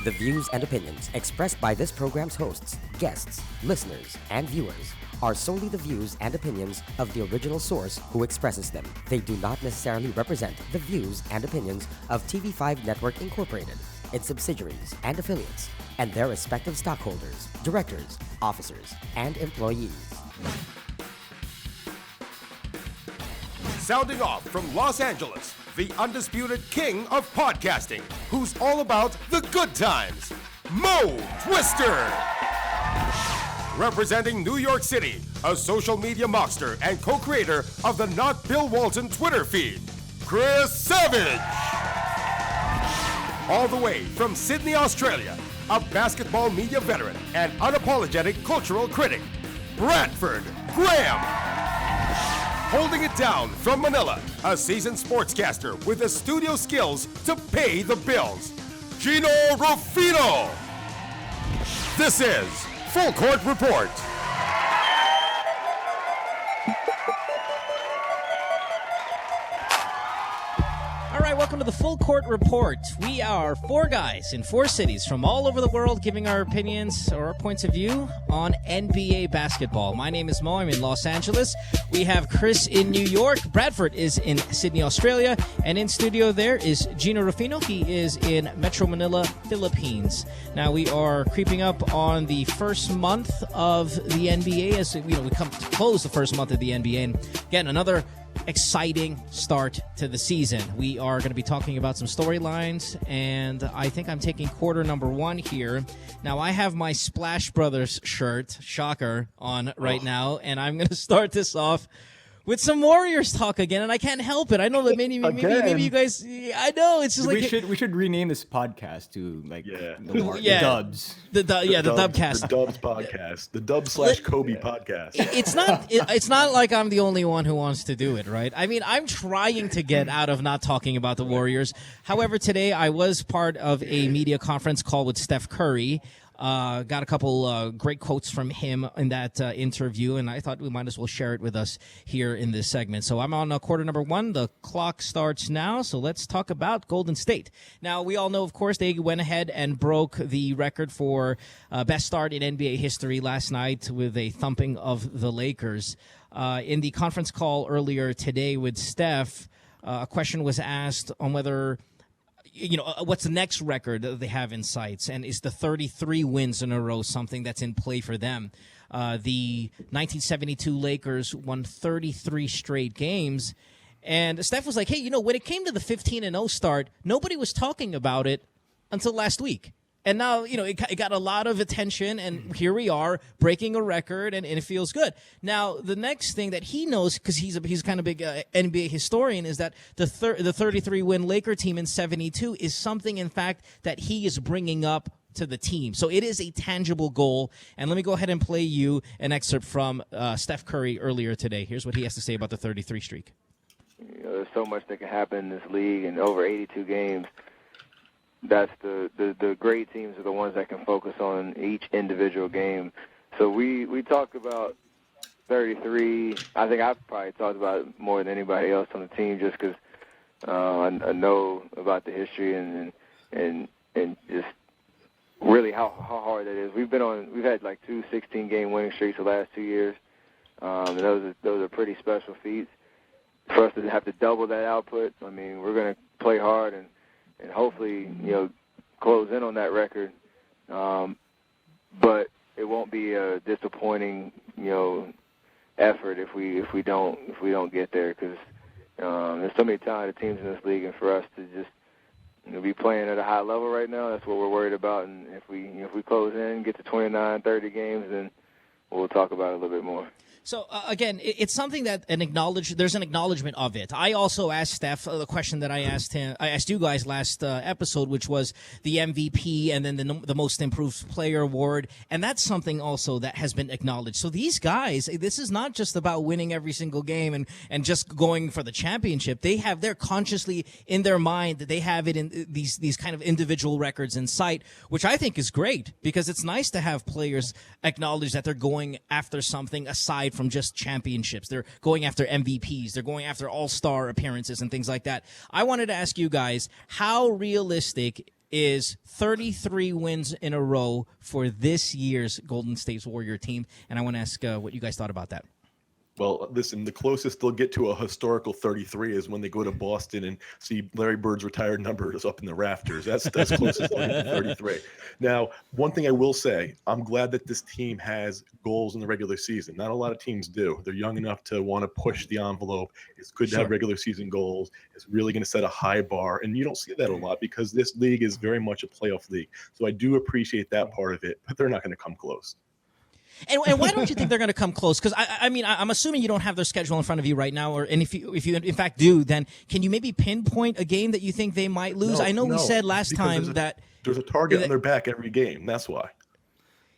The views and opinions expressed by this program's hosts, guests, listeners, and viewers are solely the views and opinions of the original source who expresses them. They do not necessarily represent the views and opinions of TV5 Network Incorporated, its subsidiaries and affiliates, and their respective stockholders, directors, officers, and employees. Sounding off from Los Angeles, the undisputed king of podcasting, who's all about the good times, Mo Twister. Representing New York City, a social media monster and co-creator of the Not Bill Walton Twitter feed, Chris Savage. All the way from Sydney, Australia, a basketball media veteran and unapologetic cultural critic, Bradford Graham. Holding it down from Manila, a seasoned sportscaster with the studio skills to pay the bills, Gino Rufino. This is Full Court Report. All right, welcome to the Full Court Report. We are four guys in four cities from all over the world giving our opinions or our points of view on NBA basketball. My name is Mo. I'm in Los Angeles. We have Chris in New York. Bradford is in Sydney, Australia. And in studio there is Gino Rufino. He is in Metro Manila, Philippines. Now, we are creeping up on the first month of the NBA as we come to close the first month of the NBA. And again, another exciting start to the season. We are going to be talking about some storylines, and I think I'm taking quarter number one here. Now, I have my Splash Brothers shirt, shocker, on right now, and I'm going to start this off with some Warriors talk again, and I can't help it. I know that maybe you guys. I know it's just we should rename this podcast to the Dubs. The Dubcast, the Dubs podcast, the Dub/Kobe podcast. It's not like I'm the only one who wants to do it, right? I mean, I'm trying to get out of not talking about the Warriors. However, today I was part of a media conference call with Steph Curry. Got a couple great quotes from him in that interview, and I thought we might as well share it with us here in this segment. So I'm on quarter number one. The clock starts now, so let's talk about Golden State. Now, we all know, of course, they went ahead and broke the record for best start in NBA history last night with a thumping of the Lakers. In the conference call earlier today with Steph, a question was asked on whether what's the next record that they have in sights? And is the 33 wins in a row something that's in play for them? The 1972 Lakers won 33 straight games. And Steph was like, hey, when it came to the 15-0 start, nobody was talking about it until last week. And now, it got a lot of attention, and here we are breaking a record, and it feels good. Now, the next thing that he knows, because he's kind of big NBA historian, is that the 33-win Laker team in 72 is something, in fact, that he is bringing up to the team. So it is a tangible goal. And let me go ahead and play you an excerpt from Steph Curry earlier today. Here's what he has to say about the 33 streak. There's so much that can happen in this league in over 82 games. That's the great teams are the ones that can focus on each individual game. So we talk about 33. I think I've probably talked about it more than anybody else on the team, just because I know about the history and just really how hard that is. We've had like 2 16-game winning streaks the last 2 years. And those are pretty special feats. For us to have to double that output, I mean, we're going to play hard and hopefully, close in on that record. But it won't be a disappointing, effort if we don't get there, because there's so many talented teams in this league, and for us to just be playing at a high level right now, that's what we're worried about. And if we close in, get to 29, 30 games, then we'll talk about it a little bit more. So, again, it's something that there's an acknowledgement of it. I also asked Steph the question that I asked you guys last episode, which was the MVP and then the most improved player award. And that's something also that has been acknowledged. So these guys, this is not just about winning every single game and just going for the championship. They're consciously in their mind that they have it in these kind of individual records in sight, which I think is great, because it's nice to have players acknowledge that they're going after something aside from just championships. They're going after MVPs. They're going after all-star appearances and things like that. I wanted to ask you guys, how realistic is 33 wins in a row for this year's Golden State Warrior team. And I want to ask what you guys thought about that. Well, listen, the closest they'll get to a historical 33 is when they go to Boston and see Larry Bird's retired number is up in the rafters. That's closest they'll get to 33. Now, one thing I will say, I'm glad that this team has goals in the regular season. Not a lot of teams do. They're young enough to want to push the envelope. It's good to have regular season goals. It's really going to set a high bar, and you don't see that a lot because this league is very much a playoff league. So I do appreciate that part of it, but they're not going to come close. And why don't you think they're going to come close? Because I mean, I'm assuming you don't have their schedule in front of you right now, and if you in fact do, then can you maybe pinpoint a game that you think they might lose? I know we said last time that there's a target on their back every game. That's why.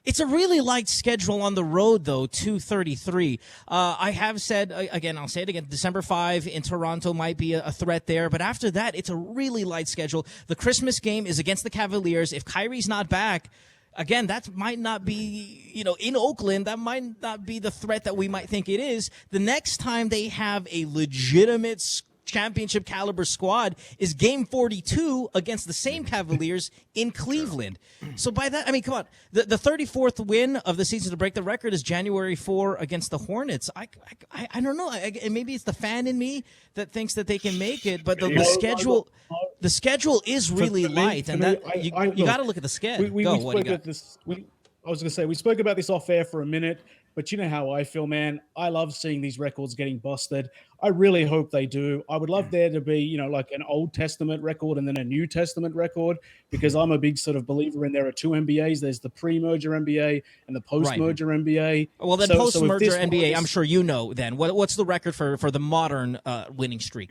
It's a really light schedule on the road, though, 233. I have said, again, I'll say it again, December 5 in Toronto might be a threat there. But after that, it's a really light schedule. The Christmas game is against the Cavaliers. If Kyrie's not back, again, that might not be, in Oakland, that might not be the threat that we might think it is. The next time they have a legitimate championship caliber squad is game 42 against the same Cavaliers in Cleveland. So by that, I mean, come on, the 34th win of the season to break the record is January 4 against the Hornets. I don't know. Maybe it's the fan in me that thinks that they can make it, but the schedule is really light, and you got to look at the schedule. I was going to say, we spoke about this off air for a minute, but you know how I feel, man. I love seeing these records getting busted. I really hope they do. I would love there to be, like an Old Testament record and then a New Testament record, because I'm a big sort of believer in there are two NBAs. There's the pre-merger NBA and the post-merger NBA. Well, then post-merger NBA, I'm sure you know then. What's the record for the modern winning streak?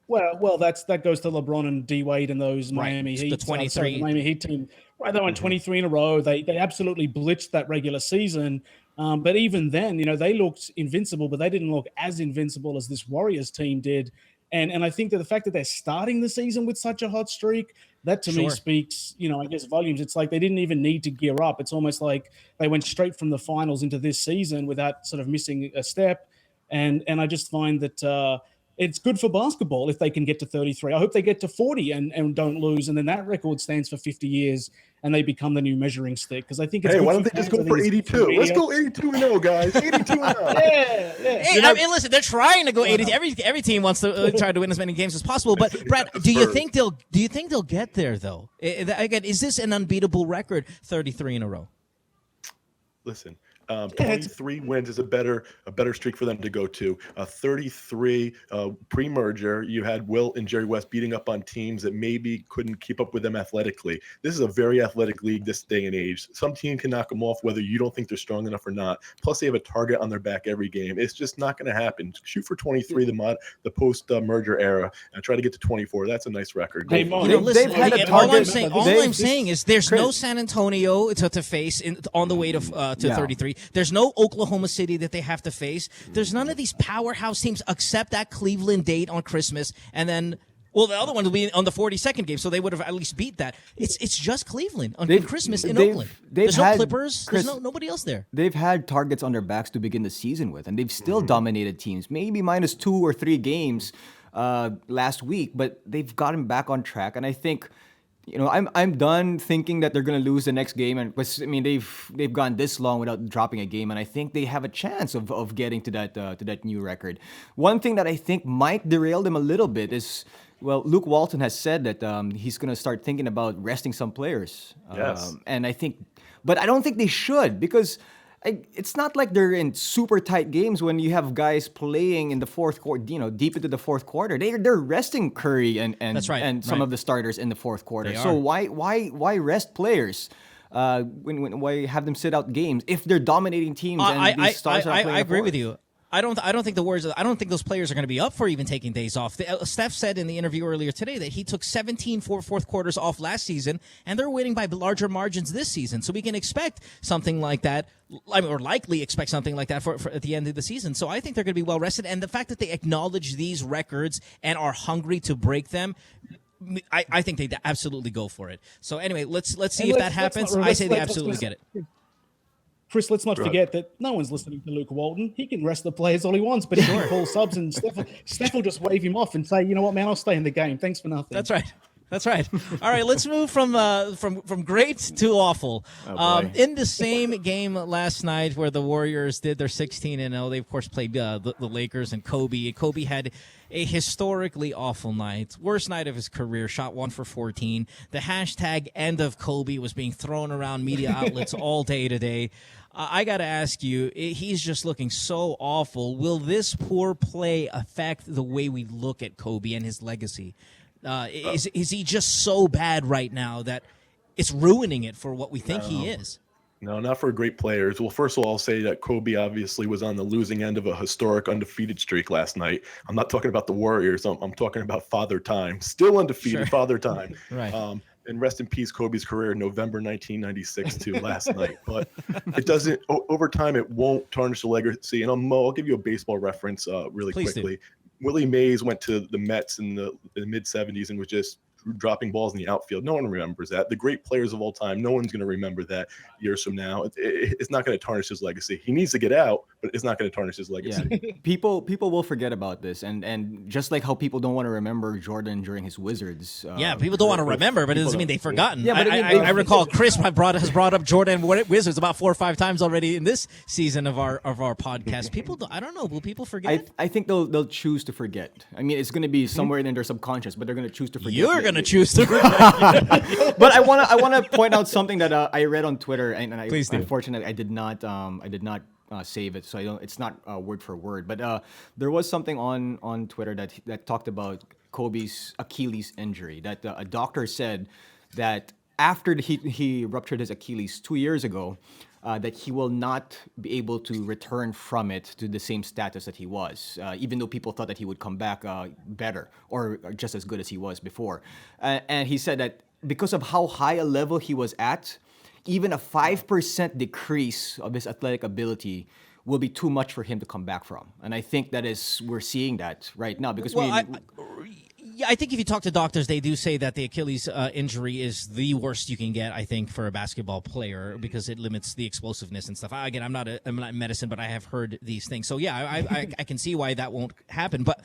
Well, that goes to LeBron and D Wade and those Miami Heat. The 23. The Miami Heat team. Right, they won 23 in a row. They absolutely blitzed that regular season. But even then, they looked invincible, but they didn't look as invincible as this Warriors team did. And I think that the fact that they're starting the season with such a hot streak, that to me speaks, I guess volumes. It's like they didn't even need to gear up. It's almost like they went straight from the finals into this season without sort of missing a step. And I just find that it's good for basketball if they can get to 33. I hope they get to 40 and don't lose, and then that record stands for 50 years, and they become the new measuring stick. Because I think it's why don't they just go for 82? Let's go 82-0, guys. 82-0. Yeah. Hey, I mean, listen, they're trying to go 80. Every team wants to try to win as many games as possible. But Brad, do you think they'll get there though? Again, is this an unbeatable record? 33 in a row. Listen. 23 wins is a better streak for them to go to. 33 pre-merger, you had Wilt and Jerry West beating up on teams that maybe couldn't keep up with them athletically. This is a very athletic league this day and age. Some team can knock them off whether you don't think they're strong enough or not. Plus, they have a target on their back every game. It's just not going to happen. Shoot for 23, the post-merger era, and try to get to 24. That's a nice record. Listen, all I'm saying is there's no San Antonio to face on the way to 33. There's no Oklahoma City that they have to face. There's none of these powerhouse teams except that Cleveland date on Christmas. And then, the other one will be on the 42nd game, so they would have at least beat that. It's just Cleveland on Christmas in Oakland. There's no Clippers. There's nobody else there. They've had targets on their backs to begin the season with, and they've still dominated teams. Maybe minus 2 or 3 games last week, but they've gotten back on track. And I think, I'm done thinking that they're gonna lose the next game, and they've gone this long without dropping a game, and I think they have a chance of getting to that new record. One thing that I think might derail them a little bit is, Luke Walton has said that he's gonna start thinking about resting some players. Yes. And but I don't think they should, because it's not like they're in super tight games when you have guys playing in the fourth quarter, deep into the fourth quarter. They're resting Curry and some of the starters in the fourth quarter. So why rest players? Why have them sit out games if they're dominating teams and these stars are playing? I agree with you. I don't think the Warriors. I don't think those players are going to be up for even taking days off. Steph said in the interview earlier today that he took 17 fourth quarters off last season, and they're winning by larger margins this season. So we can expect something like that, or likely expect something like that for at the end of the season. So I think they're going to be well rested, and the fact that they acknowledge these records and are hungry to break them, I think they absolutely go for it. So anyway, let's see if that happens. I say they absolutely get it. Chris, let's not forget that no one's listening to Luke Walton. He can rest the players all he wants, but he can call subs, and Steph will just wave him off and say, you know what, man, I'll stay in the game. Thanks for nothing. That's right. That's right. All right, let's move from great to awful. boy. In the same game last night where the Warriors did their 16-0, they of course played the Lakers and Kobe. Kobe had a historically awful night, worst night of his career. Shot 1 for 14. The hashtag end of Kobe was being thrown around media outlets all day today. I got to ask you, he's just looking so awful. Will this poor play affect the way we look at Kobe and his legacy? Is he just so bad right now that it's ruining it for what we think he is? No, not for great players. Well, first of all, I'll say that Kobe obviously was on the losing end of a historic undefeated streak last night. I'm not talking about the Warriors. I'm talking about Father Time. Still undefeated, Sure. Father Time. Right. And rest in peace, Kobe's career, November 1996 to last night. But it doesn't, over time, it won't tarnish the legacy. And Mo, I'll give you a baseball reference really Please quickly. Willie Mays went to the Mets in the mid-'70s and was just dropping balls in the outfield. No one remembers that. The great players of all time, no one's going to remember that years from now. It's not going to tarnish his legacy. He needs to get out, but it's not going to tarnish his legacy. Yeah. People will forget about this, and just like how people don't want to remember Jordan during his Wizards. Yeah, people don't want to remember, but it doesn't mean they've forgotten. Yeah, but I recall Chris has brought up Jordan Wizards about 4 or 5 times already in this season of our podcast. People, I don't know, will people forget? I think they'll choose to forget. I mean, it's going to be somewhere in their subconscious, but they're going to choose to forget. You're going to choose to forget. But I want to point out something that I read on Twitter, and Please do. unfortunately I did not save it, so it's not word for word. But there was something on Twitter that talked about Kobe's Achilles injury. That a doctor said that after he ruptured his Achilles 2 years ago, that he will not be able to return from it to the same status that he was, even though people thought that he would come back better or just as good as he was before. And he said that because of how high a level he was at, even a 5% decrease of his athletic ability will be too much for him to come back from. And I think we're seeing that right now because I think if you talk to doctors, they do say that the Achilles injury is the worst you can get, I think, for a basketball player because it limits the explosiveness and stuff. Again, I'm not in medicine, but I have heard these things. So, yeah, I can see why that won't happen. But,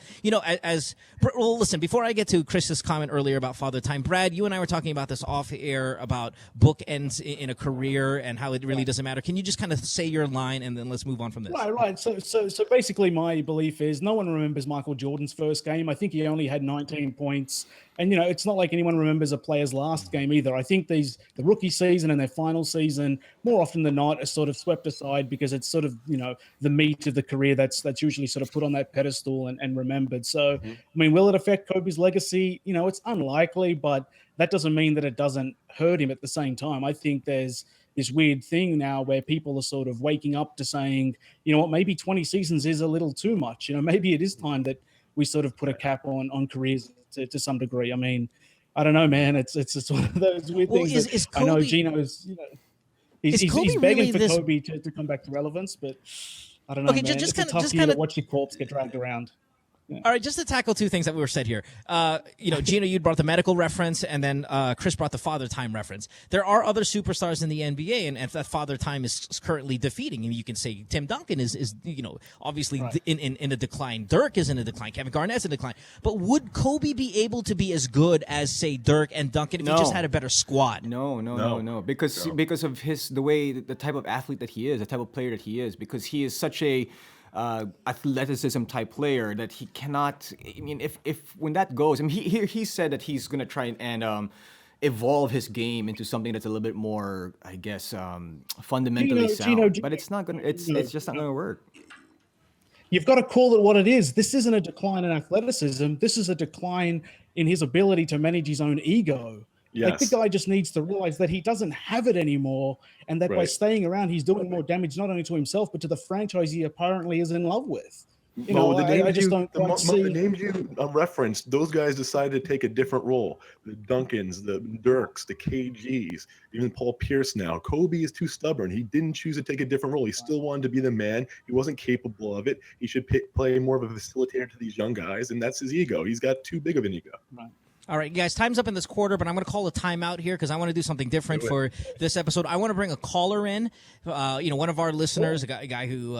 listen, before I get to Chris's comment earlier about Father Time, Brad, you and I were talking about this off air about bookends in a career and how it really doesn't matter. Can you just kind of say your line and then let's move on from this? Right. So basically my belief is no one remembers Michael Jordan's first game. I think he only had 19 points. And, it's not like anyone remembers a player's last game either. I think the rookie season and their final season, more often than not, are sort of swept aside because it's sort of, the meat of the career that's usually sort of put on that pedestal and remembered. So, I mean, will it affect Kobe's legacy? It's unlikely, but that doesn't mean that it doesn't hurt him at the same time. I think there's this weird thing now where people are sort of waking up to saying, maybe 20 seasons is a little too much. Maybe it is time that we sort of put a cap on careers to some degree. I mean, I don't know, man. It's just one of those weird things. Is Kobe, I know Gino's, he's begging really for Kobe to come back to relevance, but I don't know, man. It's a tough year to watch your corpse get dragged around. Yeah. All right, just to tackle two things that were said here. Gino, you brought the medical reference, and then Chris brought the Father Time reference. There are other superstars in the NBA, and that Father Time is currently defeating. I mean, you can say Tim Duncan is obviously right. in a decline. Dirk is in a decline. Kevin Garnett's in a decline. But would Kobe be able to be as good as, say, Dirk and Duncan if he just had a better squad? No. Because of the type of athlete that he is, the type of player that he is, because he is such a athleticism type player that he cannot. I mean, if when that goes, I mean, he said that he's gonna try and evolve his game into something that's a little bit more, I guess, fundamentally sound. But it's not gonna. It's just not gonna work. You've got to call it what it is. This isn't a decline in athleticism. This is a decline in his ability to manage his own ego. Yes. Like the guy just needs to realize that he doesn't have it anymore, and that by staying around, he's doing more damage not only to himself but to the franchise he apparently is in love with. I just don't quite see. The names you referenced, those guys decided to take a different role. The Duncans, the Dirks, the KGs, even Paul Pierce now. Kobe is too stubborn. He didn't choose to take a different role. He still wanted to be the man. He wasn't capable of it. He should play more of a facilitator to these young guys, and that's his ego. He's got too big of an ego. Right. All right, guys, time's up in this quarter, but I'm going to call a timeout here because I want to do something different for this episode. I want to bring a caller in, one of our listeners, a guy who,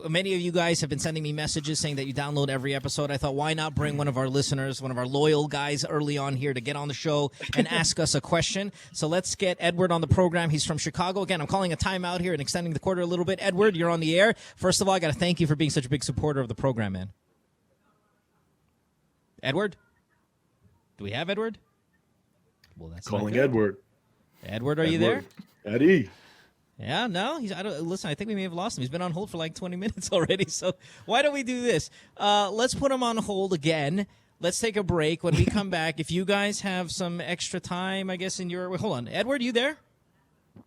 many of you guys have been sending me messages saying that you download every episode. I thought, why not bring one of our listeners, one of our loyal guys early on here to get on the show and ask us a question. So let's get Edward on the program. He's from Chicago. Again, I'm calling a timeout here and extending the quarter a little bit. Edward, you're on the air. First of all, I got to thank you for being such a big supporter of the program, man. Edward? Do we have Edward? Well, that's calling Edward. Edward, are you there? Eddie. Yeah, no. Listen, I think we may have lost him. He's been on hold for like 20 minutes already. So why don't we do this? Let's put him on hold again. Let's take a break. When we come back, if you guys have some extra time, I guess in your... Wait, hold on. Edward, you there?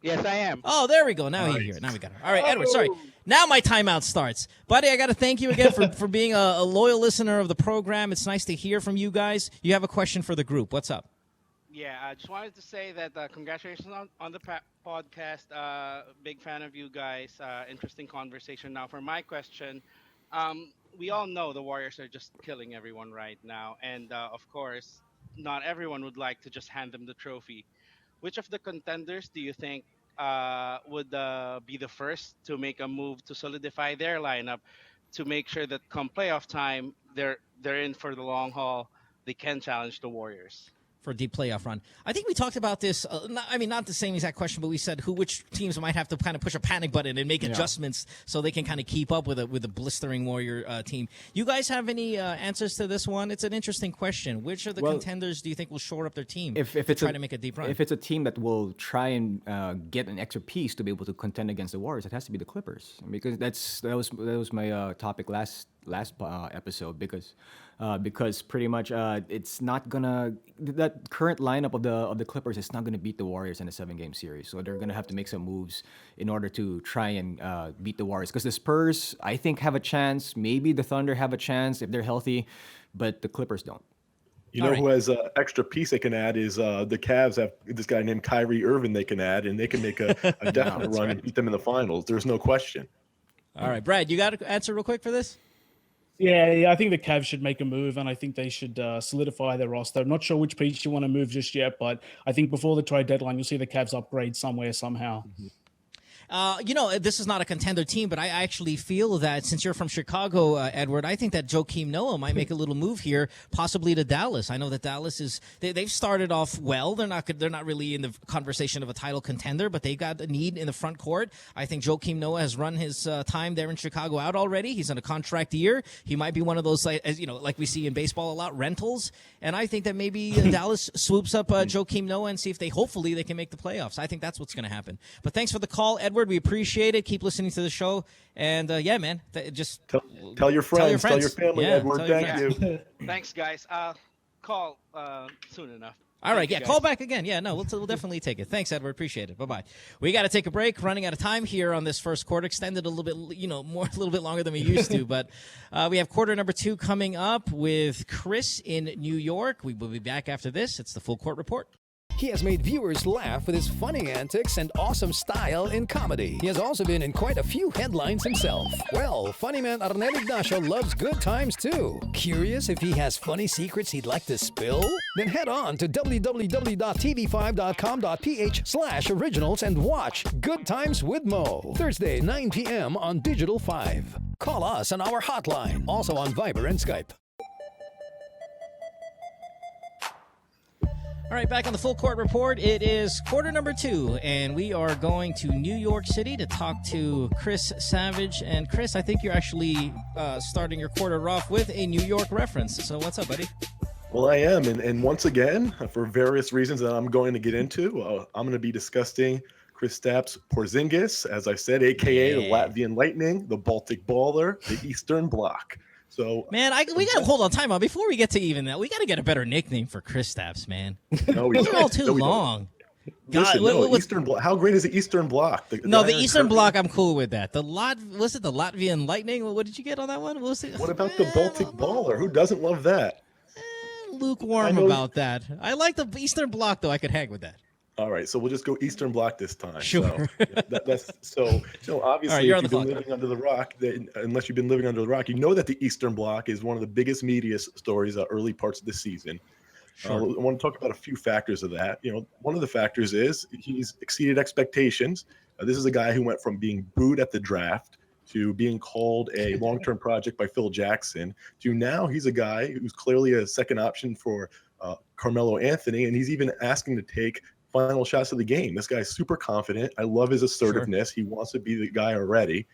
Yes, I am. Oh, there we go. Now he's here. Now we got him. All right, Edward, sorry. Now my timeout starts. Buddy, I got to thank you again for being a loyal listener of the program. It's nice to hear from you guys. You have a question for the group. What's up? Yeah, I just wanted to say that congratulations on the podcast. Big fan of you guys. Interesting conversation. Now, for my question, we all know the Warriors are just killing everyone right now. And, of course, not everyone would like to just hand them the trophy. Which of the contenders do you think would be the first to make a move to solidify their lineup to make sure that come playoff time, they're in for the long haul, they can challenge the Warriors? For a deep playoff run. I think we talked about this. Not the same exact question, but we said which teams might have to kind of push a panic button and make adjustments so they can kind of keep up with a blistering Warrior team. You guys have any answers to this one? It's an interesting question. Which of the contenders do you think will shore up their team if it's try to make a deep run? If it's a team that will try and get an extra piece to be able to contend against the Warriors, it has to be the Clippers, because that was my topic last episode, because pretty much it's not gonna, that current lineup of the Clippers is not gonna beat the Warriors in a 7-game series. So they're gonna have to make some moves in order to try and beat the Warriors. Because the Spurs, I think, have a chance. Maybe the Thunder have a chance if they're healthy, but the Clippers don't. You know who has an extra piece they can add is the Cavs have this guy named Kyrie Irving they can add, and they can make a definite run and beat them in the finals. There's no question. All right, Brad, you got an answer real quick for this? Yeah, I think the Cavs should make a move, and I think they should solidify their roster. I'm not sure which piece you want to move just yet, but I think before the trade deadline, you'll see the Cavs upgrade somewhere, somehow. Mm-hmm. This is not a contender team, but I actually feel that since you're from Chicago, Edward, I think that Joakim Noah might make a little move here, possibly to Dallas. I know that Dallas they've started off well. They're not really in the conversation of a title contender, but they've got a need in the front court. I think Joakim Noah has run his time there in Chicago out already. He's on a contract year. He might be one of those, like we see in baseball a lot, rentals. And I think that maybe Dallas swoops up Joakim Noah and see if hopefully they can make the playoffs. I think that's what's going to happen. But thanks for the call, Edward. We appreciate it. Keep listening to the show. And, man, just tell your friends. Tell your family, Edward. Thank you. Thanks, guys. Call soon enough. All right, call back again. Yeah, no, we'll definitely take it. Thanks, Edward. Appreciate it. Bye-bye. We got to take a break. Running out of time here on this first quarter. Extended a little bit, a little bit longer than we used to. But we have quarter number 2 coming up with Chris in New York. We will be back after this. It's the Full Court Report. He has made viewers laugh with his funny antics and awesome style in comedy. He has also been in quite a few headlines himself. Well, funny man Arnel Ignacio loves good times too. Curious if he has funny secrets he'd like to spill? Then head on to www.tv5.com.ph/originals and watch Good Times with Mo. Thursday, 9 p.m. on Digital 5. Call us on our hotline, also on Viber and Skype. All right, back on the Full Court Report. It is quarter number 2, and we are going to New York City to talk to Chris Savage. And Chris, I think you're actually starting your quarter off with a New York reference. So what's up, buddy? Well, I am, and once again, for various reasons that I'm going to get into, I'm going to be discussing Kristaps Porzingis, as I said, a.k.a. the Latvian Lightning, the Baltic Baller, the Eastern Bloc. So, man, we got to hold on time out before we get to even that. We got to get a better nickname for Kristaps, man. No, those are all too long. Listen, Eastern Bloc. How great is the Eastern Bloc? The Eastern Bloc, I'm cool with that. Was it the Latvian Lightning? What did you get on that one? What about the Baltic Baller? Who doesn't love that? Lukewarm about that. I like the Eastern Bloc, though. I could hang with that. All right, so we'll just go Eastern Bloc this time. Sure. So obviously, right, if you've been living under the rock, unless you've been living under the rock, you know that the Eastern Bloc is one of the biggest media stories early parts of the season. Sure. I want to talk about a few factors of that. One of the factors is he's exceeded expectations. This is a guy who went from being booed at the draft to being called a long-term project by Phil Jackson to now he's a guy who's clearly a second option for Carmelo Anthony, and he's even asking to take final shots of the game. This guy's super confident. I love his assertiveness. He wants to be the guy already.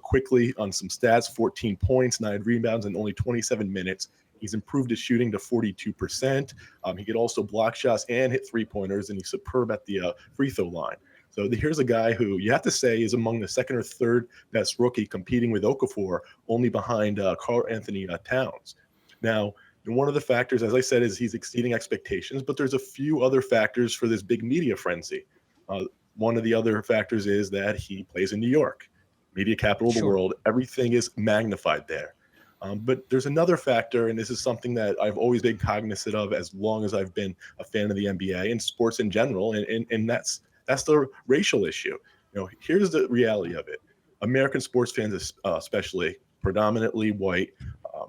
Quickly on some stats, 14 points, 9 rebounds in only 27 minutes. He's improved his shooting to 42%. He could also block shots and hit three-pointers, and he's superb at the free throw line. So here's a guy who you have to say is among the second or third best rookie, competing with Okafor, only behind Karl Anthony Towns. Now, one of the factors, as I said, is he's exceeding expectations, but there's a few other factors for this big media frenzy. One of the other factors is that he plays in New York, media capital of the world. Everything is magnified there. But there's another factor, and this is something that I've always been cognizant of as long as I've been a fan of the NBA and sports in general, and that's the racial issue. Here's the reality of it. American sports fans, especially predominantly white,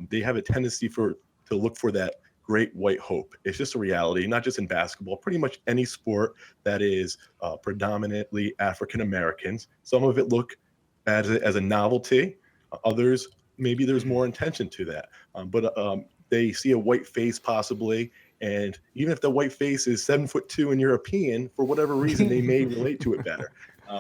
they have a tendency to look for that great white hope. It's just a reality, not just in basketball, pretty much any sport that is predominantly African Americans. Some of it look as a novelty. Others, maybe there's more intention to that. But they see a white face possibly, and even if the white face is 7'2" and European, for whatever reason, they may relate to it better,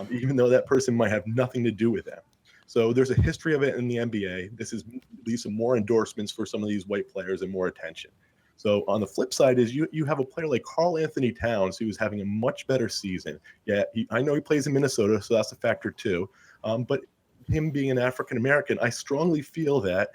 even though that person might have nothing to do with them. So there's a history of it in the NBA. This is leads to more endorsements for some of these white players and more attention. So on the flip side is you have a player like Karl Anthony Towns who's having a much better season. Yeah, I know he plays in Minnesota, so that's a factor too. But him being an African American, I strongly feel that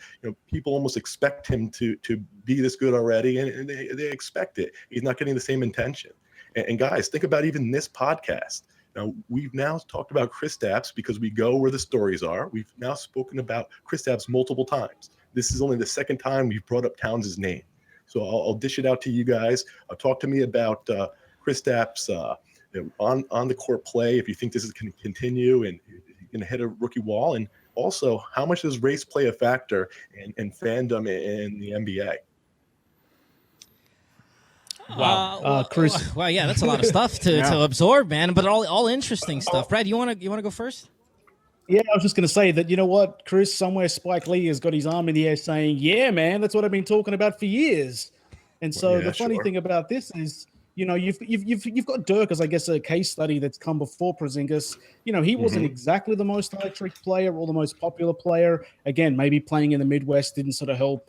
people almost expect him to be this good already, and they expect it. He's not getting the same attention. And guys, think about even this podcast. Now, we've now talked about Kristaps because we go where the stories are. We've now spoken about Kristaps multiple times. This is only the second time we've brought up Towns' name. So I'll dish it out to you guys. Talk to me about Kristaps on the court play, if you think this is going to continue and going to hit a rookie wall, and also how much does race play a factor in fandom in the NBA? Wow, Chris. Well, yeah, that's a lot of stuff to absorb, man. But all interesting stuff. Brad, you wanna go first? Yeah, I was just going to say that, you know what, Chris, somewhere Spike Lee has got his arm in the air saying, yeah, man, that's what I've been talking about for years. And so the funny thing about this is, you've got Dirk as, I guess, a case study that's come before Porzingis. He wasn't exactly the most electric player or the most popular player. Again, maybe playing in the Midwest didn't sort of help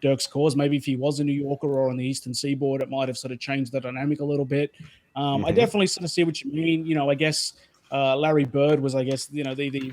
Dirk's cause. Maybe if he was a New Yorker or on the Eastern Seaboard, it might have sort of changed the dynamic a little bit. I definitely sort of see what you mean. I guess Larry Bird was, I guess, the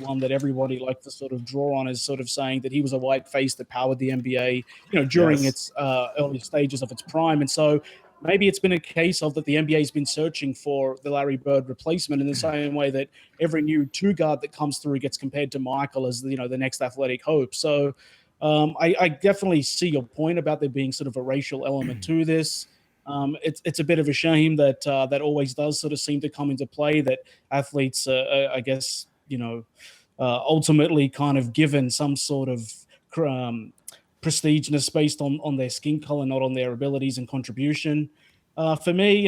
one that everybody liked to sort of draw on as sort of saying that he was a white face that powered the NBA, during its early stages of its prime. And so maybe it's been a case of that the NBA has been searching for the Larry Bird replacement in the same way that every new two guard that comes through gets compared to Michael as the next athletic hope. So I definitely see your point about there being sort of a racial element to this. It's a bit of a shame that that always does sort of seem to come into play, that athletes, I guess, ultimately kind of given some sort of prestigeness based on their skin color, not on their abilities and contribution. For me,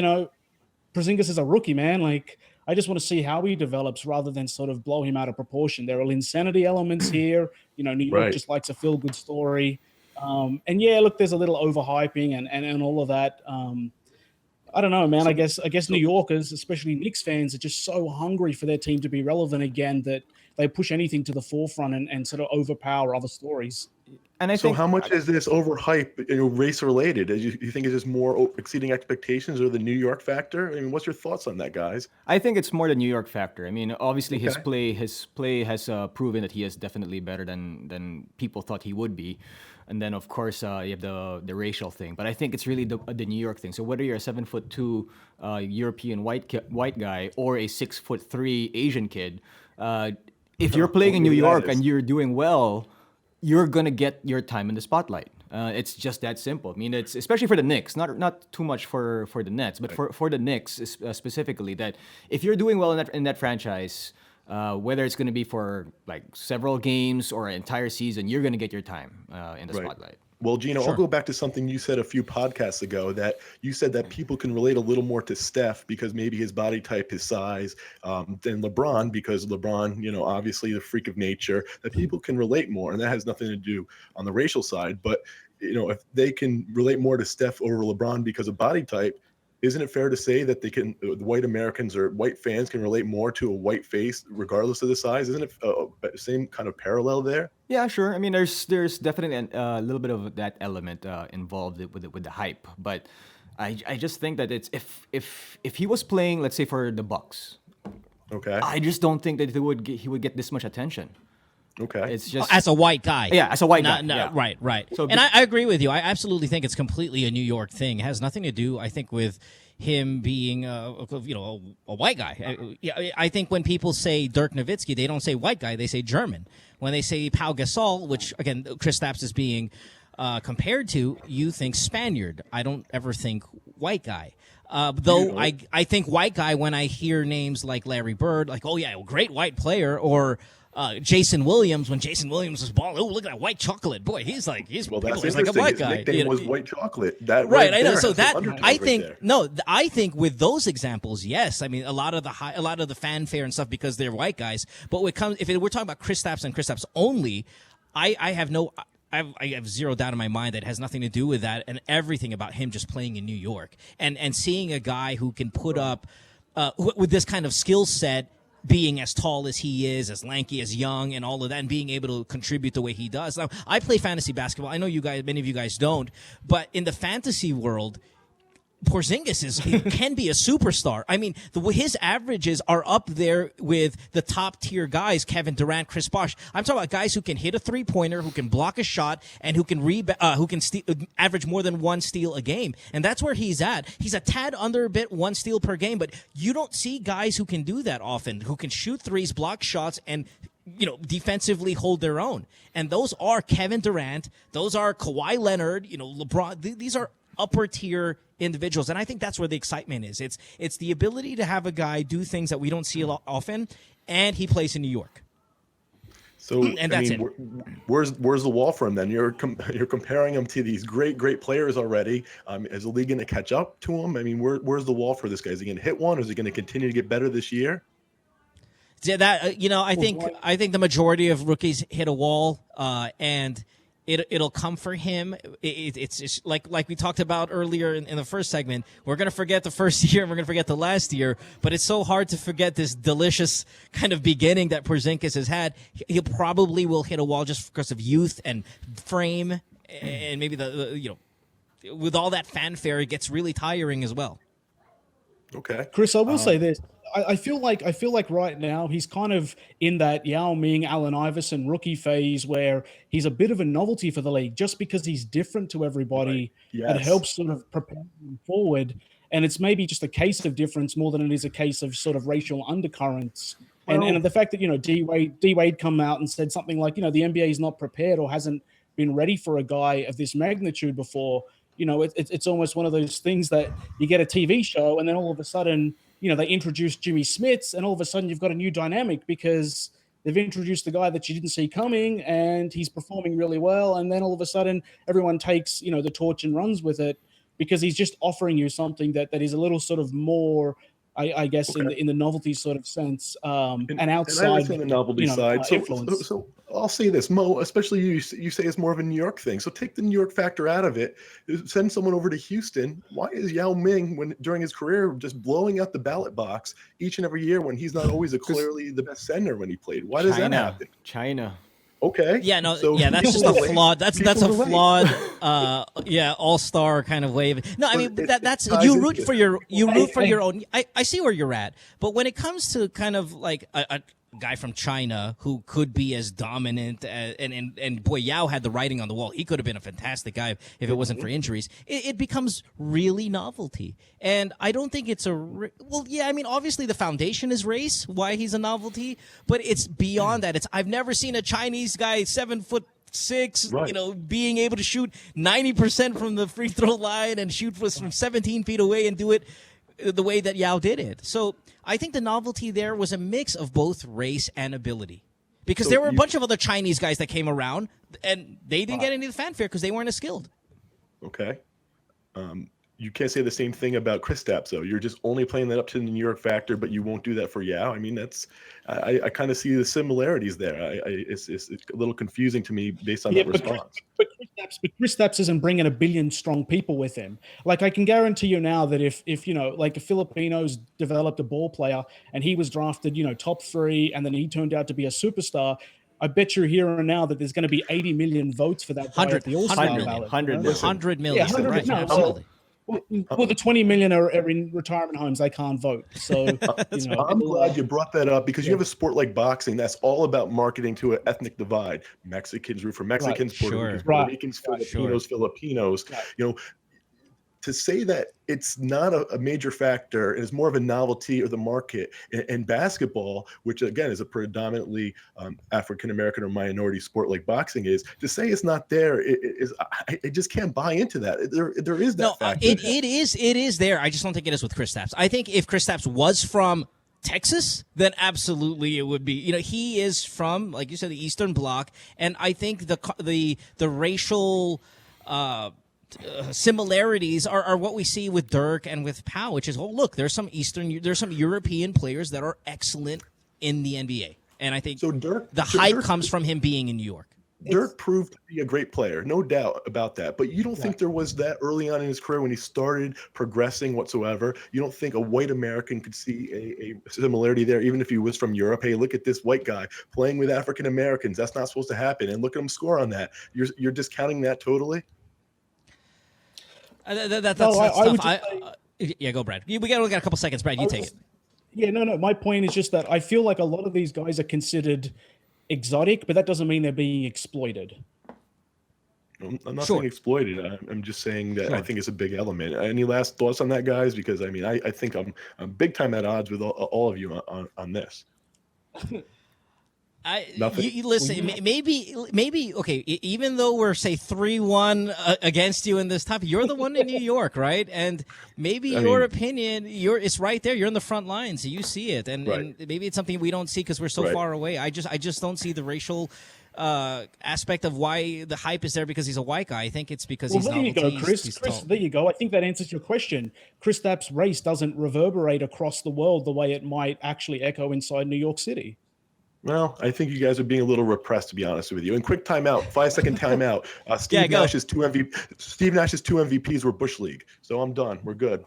Porzingis is a rookie, man. Like, I just want to see how he develops rather than sort of blow him out of proportion. There are insanity elements here. New York just likes a feel-good story. And yeah, look, there's a little overhyping and all of that. I don't know, man. I guess New Yorkers, especially Knicks fans, are just so hungry for their team to be relevant again that they push anything to the forefront and sort of overpower other stories. And I so think, how much is this overhype, race related? You think it's just more exceeding expectations or the New York factor? I mean, what's your thoughts on that, guys? I think it's more the New York factor. I mean, obviously his play has proven that he is definitely better than people thought he would be. And then, of course, you have the racial thing. But I think it's really the New York thing. So whether you're a 7'2" European white guy or a 6'3" Asian kid, if you're playing in New York and you're doing well, you're gonna get your time in the spotlight. It's just that simple. I mean, it's especially for the Knicks, not too much for the Nets, but for the Knicks specifically. That if you're doing well in that franchise, whether it's going to be for like several games or an entire season, you're going to get your time in the spotlight. Well, Gino, I'll go back to something you said a few podcasts ago, that you said that people can relate a little more to Steph because maybe his body type, his size, than LeBron, because LeBron, obviously the freak of nature, that people can relate more. And that has nothing to do on the racial side. But, if they can relate more to Steph over LeBron because of body type, isn't it fair to say that the white Americans or white fans can relate more to a white face regardless of the size? Isn't it the same kind of parallel there? Yeah, sure. I mean, there's definitely a little bit of that element involved with the hype, but I just think that it's if he was playing, let's say, for the Bucks, okay, I just don't think that he would get this much attention. Okay, it's just as a white guy. Yeah, as a white guy. No, yeah. Right. So and I agree with you. I absolutely think it's completely a New York thing. It has nothing to do, I think, with him being a white guy. I think when people say Dirk Nowitzki, they don't say white guy, they say German. When they say Pau Gasol, which again Kristaps is being compared to, you think Spaniard. I don't ever think white guy. Though I think white guy when I hear names like Larry Bird, like, oh yeah, great white player, or Jason Williams, when Jason Williams was balling, oh, look at that white chocolate. Boy, he's that's like a white guy. His nickname was White Chocolate. That right, I know. So that I think with those examples, yes. I mean, a lot of the fanfare and stuff because they're white guys. But we're talking about Kristaps and Kristaps only, I have zero doubt in my mind that it has nothing to do with that, and everything about him just playing in New York and seeing a guy who can put up with this kind of skill set, being as tall as he is, as lanky, as young, and all of that, and being able to contribute the way he does. Now, I play fantasy basketball. I know many of you guys don't, but in the fantasy world, Porzingis can be a superstar. I mean, his averages are up there with the top tier guys, Kevin Durant, Chris Bosh. I'm talking about guys who can hit a 3-pointer, who can block a shot, and who can average more than 1 steal a game. And that's where he's at. He's a tad under a bit 1 steal per game, but you don't see guys who can do that often, who can shoot threes, block shots, and defensively hold their own. And those are Kevin Durant. Those are Kawhi Leonard. LeBron. These are upper tier individuals, and I think that's where the excitement is. It's the ability to have a guy do things that we don't see a lot often, and he plays in New York. So and that's it. Where's the wall for him then? You're comparing him to these great players already. Is the league going to catch up to him? I mean, where's the wall for this guy? Is he going to hit one, or is he going to continue to get better this year? Yeah, that I think the majority of rookies hit a wall, and it'll come for him. It's like we talked about earlier in the first segment. We're going to forget the first year and we're going to forget the last year, but it's so hard to forget this delicious kind of beginning that Porzingis has had. He probably will hit a wall just because of youth and frame, and maybe with all that fanfare, it gets really tiring as well. Okay, Chris, I will say this. I feel like right now he's kind of in that Yao Ming, Allen Iverson rookie phase where he's a bit of a novelty for the league just because he's different to everybody. Right. Yes. It helps sort of prepare him forward. And it's maybe just a case of difference more than it is a case of sort of racial undercurrents. And the fact that, D Wade come out and said something like, the NBA is not prepared or hasn't been ready for a guy of this magnitude before. It's almost one of those things that you get a TV show and then all of a sudden, they introduce Jimmy Smits, and all of a sudden you've got a new dynamic because they've introduced the guy that you didn't see coming, and he's performing really well. And then all of a sudden everyone takes, the torch and runs with it because he's just offering you something that is a little sort of more, I guess, okay, in the novelty sort of sense, and outside the novelty side. So I'll say this, Mo, especially you say it's more of a New York thing. So take the New York factor out of it. Send someone over to Houston. Why is Yao Ming, during his career, just blowing out the ballot box each and every year when he's not always clearly the best center when he played? Why does that happen? China. Okay. Yeah, no, that's just a flawed. That's a flawed. All-star kind of way. No, I mean that's you root for your own. I see where you're at, but when it comes to kind of like a guy from China who could be as dominant and boy, Yao had the writing on the wall. He could have been a fantastic guy if it wasn't for injuries. It becomes really novelty, and I don't think it's I mean, obviously the foundation is race, why he's a novelty, but it's beyond that. I've never seen a Chinese guy 7'6", right, being able to shoot 90% from the free throw line and shoot from 17 feet away and do it the way that Yao did it. So I think the novelty there was a mix of both race and ability. Because there were a bunch of other Chinese guys that came around, and they didn't get any of the fanfare because they weren't as skilled. Okay. You can't say the same thing about Kristaps, though. You're just only playing that up to the New York factor, but you won't do that for Yao. I mean, I kind of see the similarities there. It's a little confusing to me based on that response. But Kristaps isn't bringing 1 billion strong people with him. Like, I can guarantee you now that if like the Filipinos developed a ball player and he was drafted, top 3, and then he turned out to be a superstar, I bet you here and now that there's going to be 80 million votes for that guy at the All-Star ballot. 100 million. Yeah, 100 right, million. absolutely. Well, the 20 million are in retirement homes. They can't vote. So, I'm glad you brought that up because you have a sport like boxing that's all about marketing to an ethnic divide. Mexicans root for Mexicans, Puerto Ricans, Filipinos. To say that it's not a major factor, it's more of a novelty of the market. And basketball, which again is a predominantly African-American or minority sport like boxing is, to say it's not there, I just can't buy into that. There is that factor. It is there. I just don't think it is with Kristaps. I think if Kristaps was from Texas, then absolutely it would be. He is from, like you said, the Eastern Bloc, and I think the racial similarities are what we see with Dirk and with Pau, which is, look, there's some European players that are excellent in the NBA, and I think the hype comes from him being in New York. Dirk proved to be a great player, no doubt about that. But you don't think there was that early on in his career when he started progressing whatsoever? You don't think a white American could see a similarity there, even if he was from Europe? Hey, look at this white guy playing with African Americans. That's not supposed to happen. And look at him score on that. You're discounting that totally? That's tough. Yeah, go, Brad. We got a couple seconds, Brad. You take it. Yeah, no. My point is just that I feel like a lot of these guys are considered exotic, but that doesn't mean they're being exploited. I'm not saying exploited. I'm just saying that I think it's a big element. Any last thoughts on that, guys? Because I think I'm big time at odds with all of you on this. You listen, maybe okay, even though we're say 3-1 against you in this topic, you're the one in New York, right? And maybe your opinion, it's right there. You're in the front lines, so you see it, and maybe it's something we don't see because we're so far away. I just don't see the racial aspect of why the hype is there because he's a white guy. I think it's because he's there you go, Chris. There you go. I think that answers your question. Kristaps' race doesn't reverberate across the world the way it might actually echo inside New York City. Well, I think you guys are being a little repressed, to be honest with you. And quick timeout, 5-second timeout. Steve Nash's two MVPs were Bush League. So I'm done. We're good.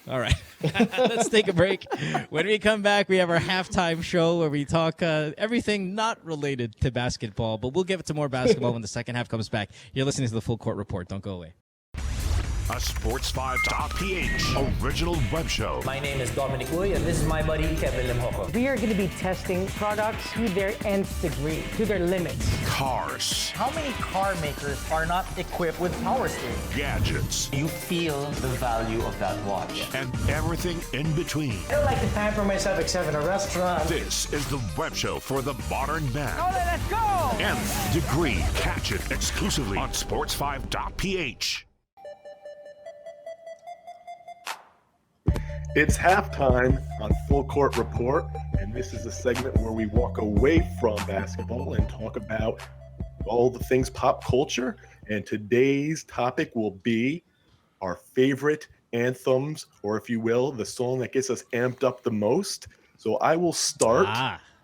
All right. Let's take a break. When we come back, we have our halftime show where we talk everything not related to basketball, but we'll give it to more basketball when the second half comes back. You're listening to the Full Court Report. Don't go away. A Sports5.ph original web show. My name is Dominic Uy, and this is my buddy Kevin Limhoco. We are going to be testing products to their nth degree, to their limits. Cars. How many car makers are not equipped with power steering? Gadgets. You feel the value of that watch. And everything in between. I don't like to pamper myself except in a restaurant. This is the web show for the modern man. Oh, let's go! Nth degree. Catch it exclusively on Sports5.ph. It's halftime on Full Court Report, and this is a segment where we walk away from basketball and talk about all the things pop culture. And today's topic will be our favorite anthems, or if you will, the song that gets us amped up the most. So I will start.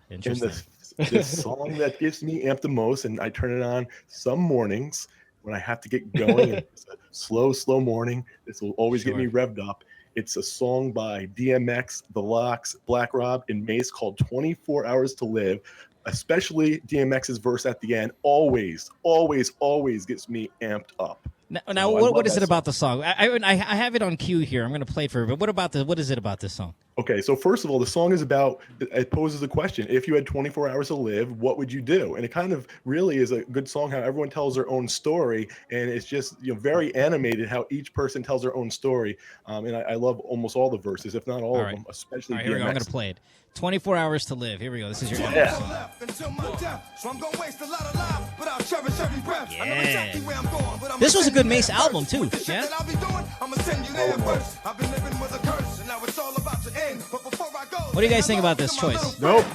Interesting. And the song that gets me amped the most, and I turn it on some mornings when I have to get going. It's a slow morning. This will always get me revved up. It's a song by DMX, The Lox, Black Rob, and Mace called 24 Hours to Live. Especially DMX's verse at the end always gets me amped up. Now what is it about the song? I have it on cue here. I'm going to play it for you. But what is it about this song? Okay, so first of all, the song is about, it poses a question. If you had 24 hours to live, what would you do? And it kind of really is a good song how everyone tells their own story. And it's just very animated how each person tells their own story. And I love almost all the verses, if not all of them, especially here we go. I'm going to play it. 24 Hours to Live. Here we go. This is your song. This was a good Mace album, too. Yeah? What do you guys think about this choice? Nope.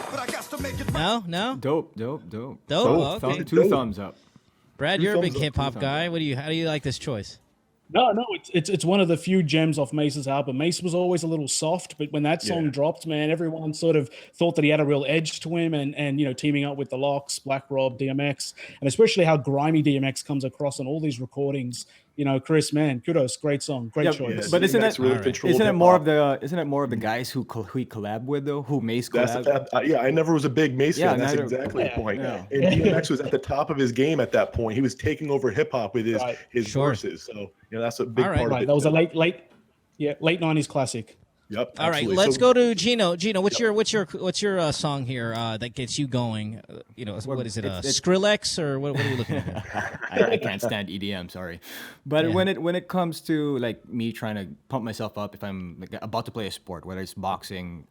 No. Dope. Dope. Okay. Two thumbs up. Brad, you're a big hip hop guy. How do you like this choice? No, it's one of the few gems off Mace's album. Mace was always a little soft, but when that song dropped, man, everyone sort of thought that he had a real edge to him, and teaming up with the Locks, Black Rob, DMX, and especially how grimy DMX comes across on all these recordings. Chris, man, kudos, great song, great choice. But isn't it more of the guys who he collab with though? Who Mace collab? I never was a big Mace fan. That's exactly the point. Yeah. And DMX was at the top of his game at that point. He was taking over hip hop with his verses. So that's a big part of it. That was a late 90s classic. Yep. All right, let's go to Gino. Gino, what's your song here that gets you going? What is it? Skrillex or what are we looking at? I can't stand EDM. Sorry, but when it comes to like me trying to pump myself up, if I'm like about to play a sport, whether it's boxing,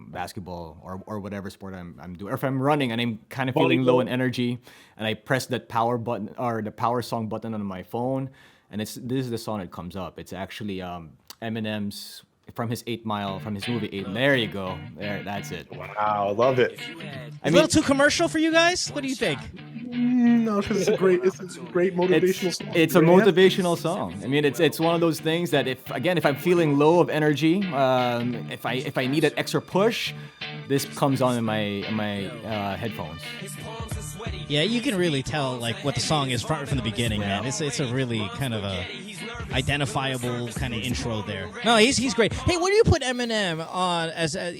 basketball, or whatever sport I'm doing, or if I'm running and I'm kind of feeling low in energy, and I press that power button or the power song button on my phone, and this is the song that comes up. It's actually Eminem's. From his 8 Mile, from his movie 8. There you go. There, that's it. Wow, I love it. A little too commercial for you guys? What do you think? No, because it's a great motivational song. It's a motivational song. I mean, it's one of those things that if I'm feeling low of energy, if I need an extra push, this comes on in my headphones. Yeah, you can really tell like what the song is from the beginning, man. It's a really kind of a identifiable kind of intro there. No, he's great. Hey, what do you put Eminem on as I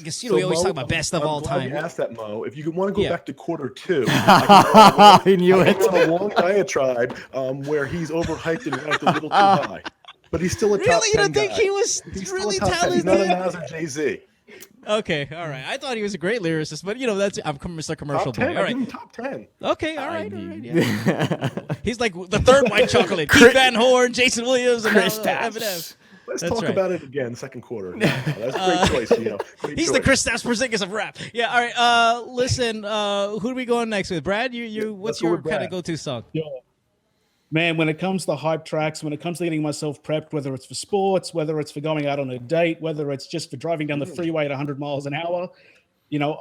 guess we always talk about best of all time. You asked that, Mo. If you want to go back to quarter 2, I knew it. A long diatribe where he's overhyped and ranked a little too high, but he's still a top 10 Really, you don't think he was really talented? He's not a Nas or Jay-Z. Okay, all right. I thought he was a great lyricist, but I'm Mr. Commercial Top 10, boy. All right, give him top 10. Okay, all right. Yeah. He's like the third white chocolate. Keith Van Horn, Jason Williams, and Eminem. Let's talk about it again, second quarter. That's a great choice, He's the Kristaps Porzingis of rap. Yeah, all right. Listen, who are we going next with? Brad, what's your kind of go-to song? Yeah. Man, when it comes to hype tracks, when it comes to getting myself prepped, whether it's for sports, whether it's for going out on a date, whether it's just for driving down the freeway at 100 miles an hour,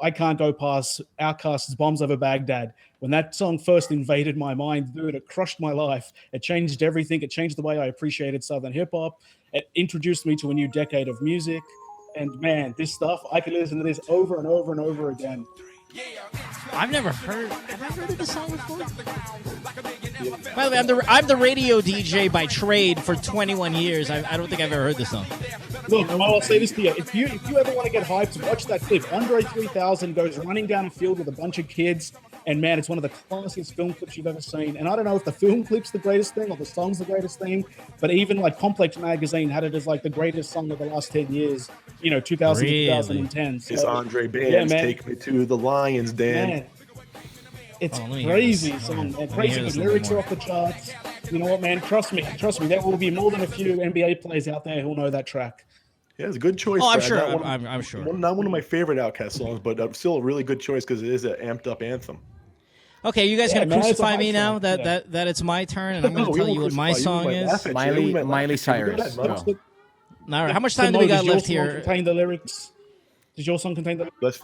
I can't go past Outkast's Bombs Over Baghdad. When that song first invaded my mind, dude, it crushed my life. It changed everything. It changed the way I appreciated Southern hip-hop. It introduced me to a new decade of music. And, man, this stuff, I could listen to this over and over and over again. Have I heard of this song before? By the way, I'm the radio DJ by trade for 21 years. I don't think I've ever heard this song. Look, I'll say this to you. If you ever want to get hyped, watch that clip. Andre 3000 goes running down a field with a bunch of kids, and man, it's one of the classiest film clips you've ever seen. And I don't know if the film clip's the greatest thing or the song's the greatest thing, but even like Complex Magazine had it as like the greatest song of the last 10 years, 2000 to 2010. So, it's Andre Band's Take Me to the Lions, Dan. Man, it's crazy song, man. Crazy. The lyrics are off the charts. You know what, man? Trust me. There will be more than a few NBA players out there who'll know that track. Yeah, it's a good choice. Oh, I'm sure. I'm sure. Not one of my favorite Outkast songs, but still a really good choice because it is an amped up anthem. Okay, you guys gonna crucify me now that it's my turn, and I'm gonna tell you what my song is. Miley Cyrus. All right, how much time do we got left here? Contain the lyrics? Does your song contain the lyrics?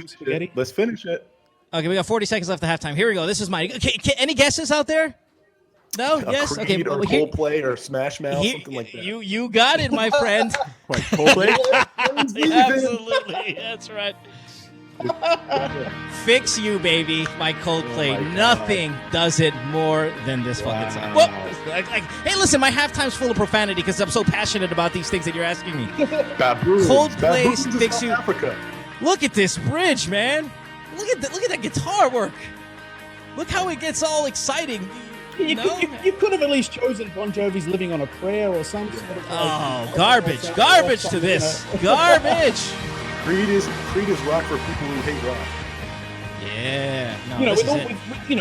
Let's finish it. Okay, we got 40 seconds left at halftime. Here we go. This is mine. Okay, any guesses out there? No? Yes? Creed Okay. or Coldplay or Smash Mouth, something like that. You got it, my friend. What, Coldplay? Absolutely. That's right. Fix You, Baby by Coldplay. Nothing does it more than this fucking song. Whoop. Hey, listen, my halftime's full of profanity because I'm so passionate about these things that you're asking me. Baboons. Coldplay's Fix You. Africa. Look at this bridge, man. Look at that guitar work. Look how it gets all exciting. You could have at least chosen Bon Jovi's Living on a Prayer or something. Garbage to this. Garbage. Creed is rock for people who hate rock. Yeah. No, with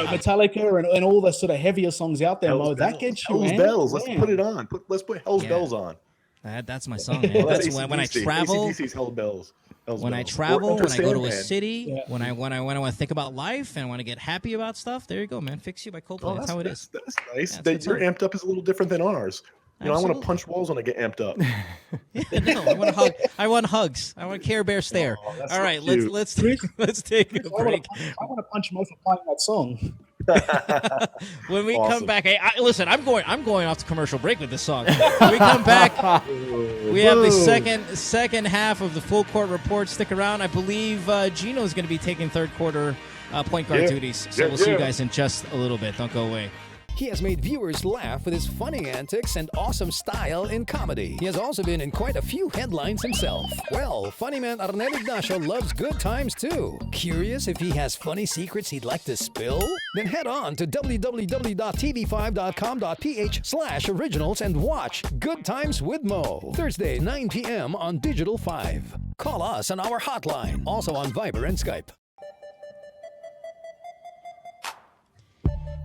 Metallica and all the sort of heavier songs out there, Mo, that gets you. Hell's Bells. Let's put it on. Let's put Hell's Bells on. That's my song, man. That's when I travel. ACDC's Hell's Bells. When I travel, when I go to a city, when I want to think about life and want to get happy about stuff, there you go, man. Fix You by Coldplay. That's how it is. That's nice. Your amped up is a little different than ours. I want to punch walls when I get amped up. No, I want to hug. I want hugs. I want Care Bear stare. Oh, All right, let's take a break. I want to punch Mo for playing that song. When we Awesome. come back, hey, listen, I'm going off to commercial break with this song. When we come back, we have the second half of the full court report. Stick around. I believe Gino is going to be taking third quarter point guard duties. So we'll see you guys in just a little bit. Don't go away. He has made viewers laugh with his funny antics and awesome style in comedy. He has also been in quite a few headlines himself. Well, funny man Arnel Ignacio loves good times too. Curious if he has funny secrets he'd like to spill? Then head on to www.tv5.com.ph/originals and watch Good Times with Mo. Thursday, 9 p.m. on Digital 5. Call us on our hotline, also on Viber and Skype.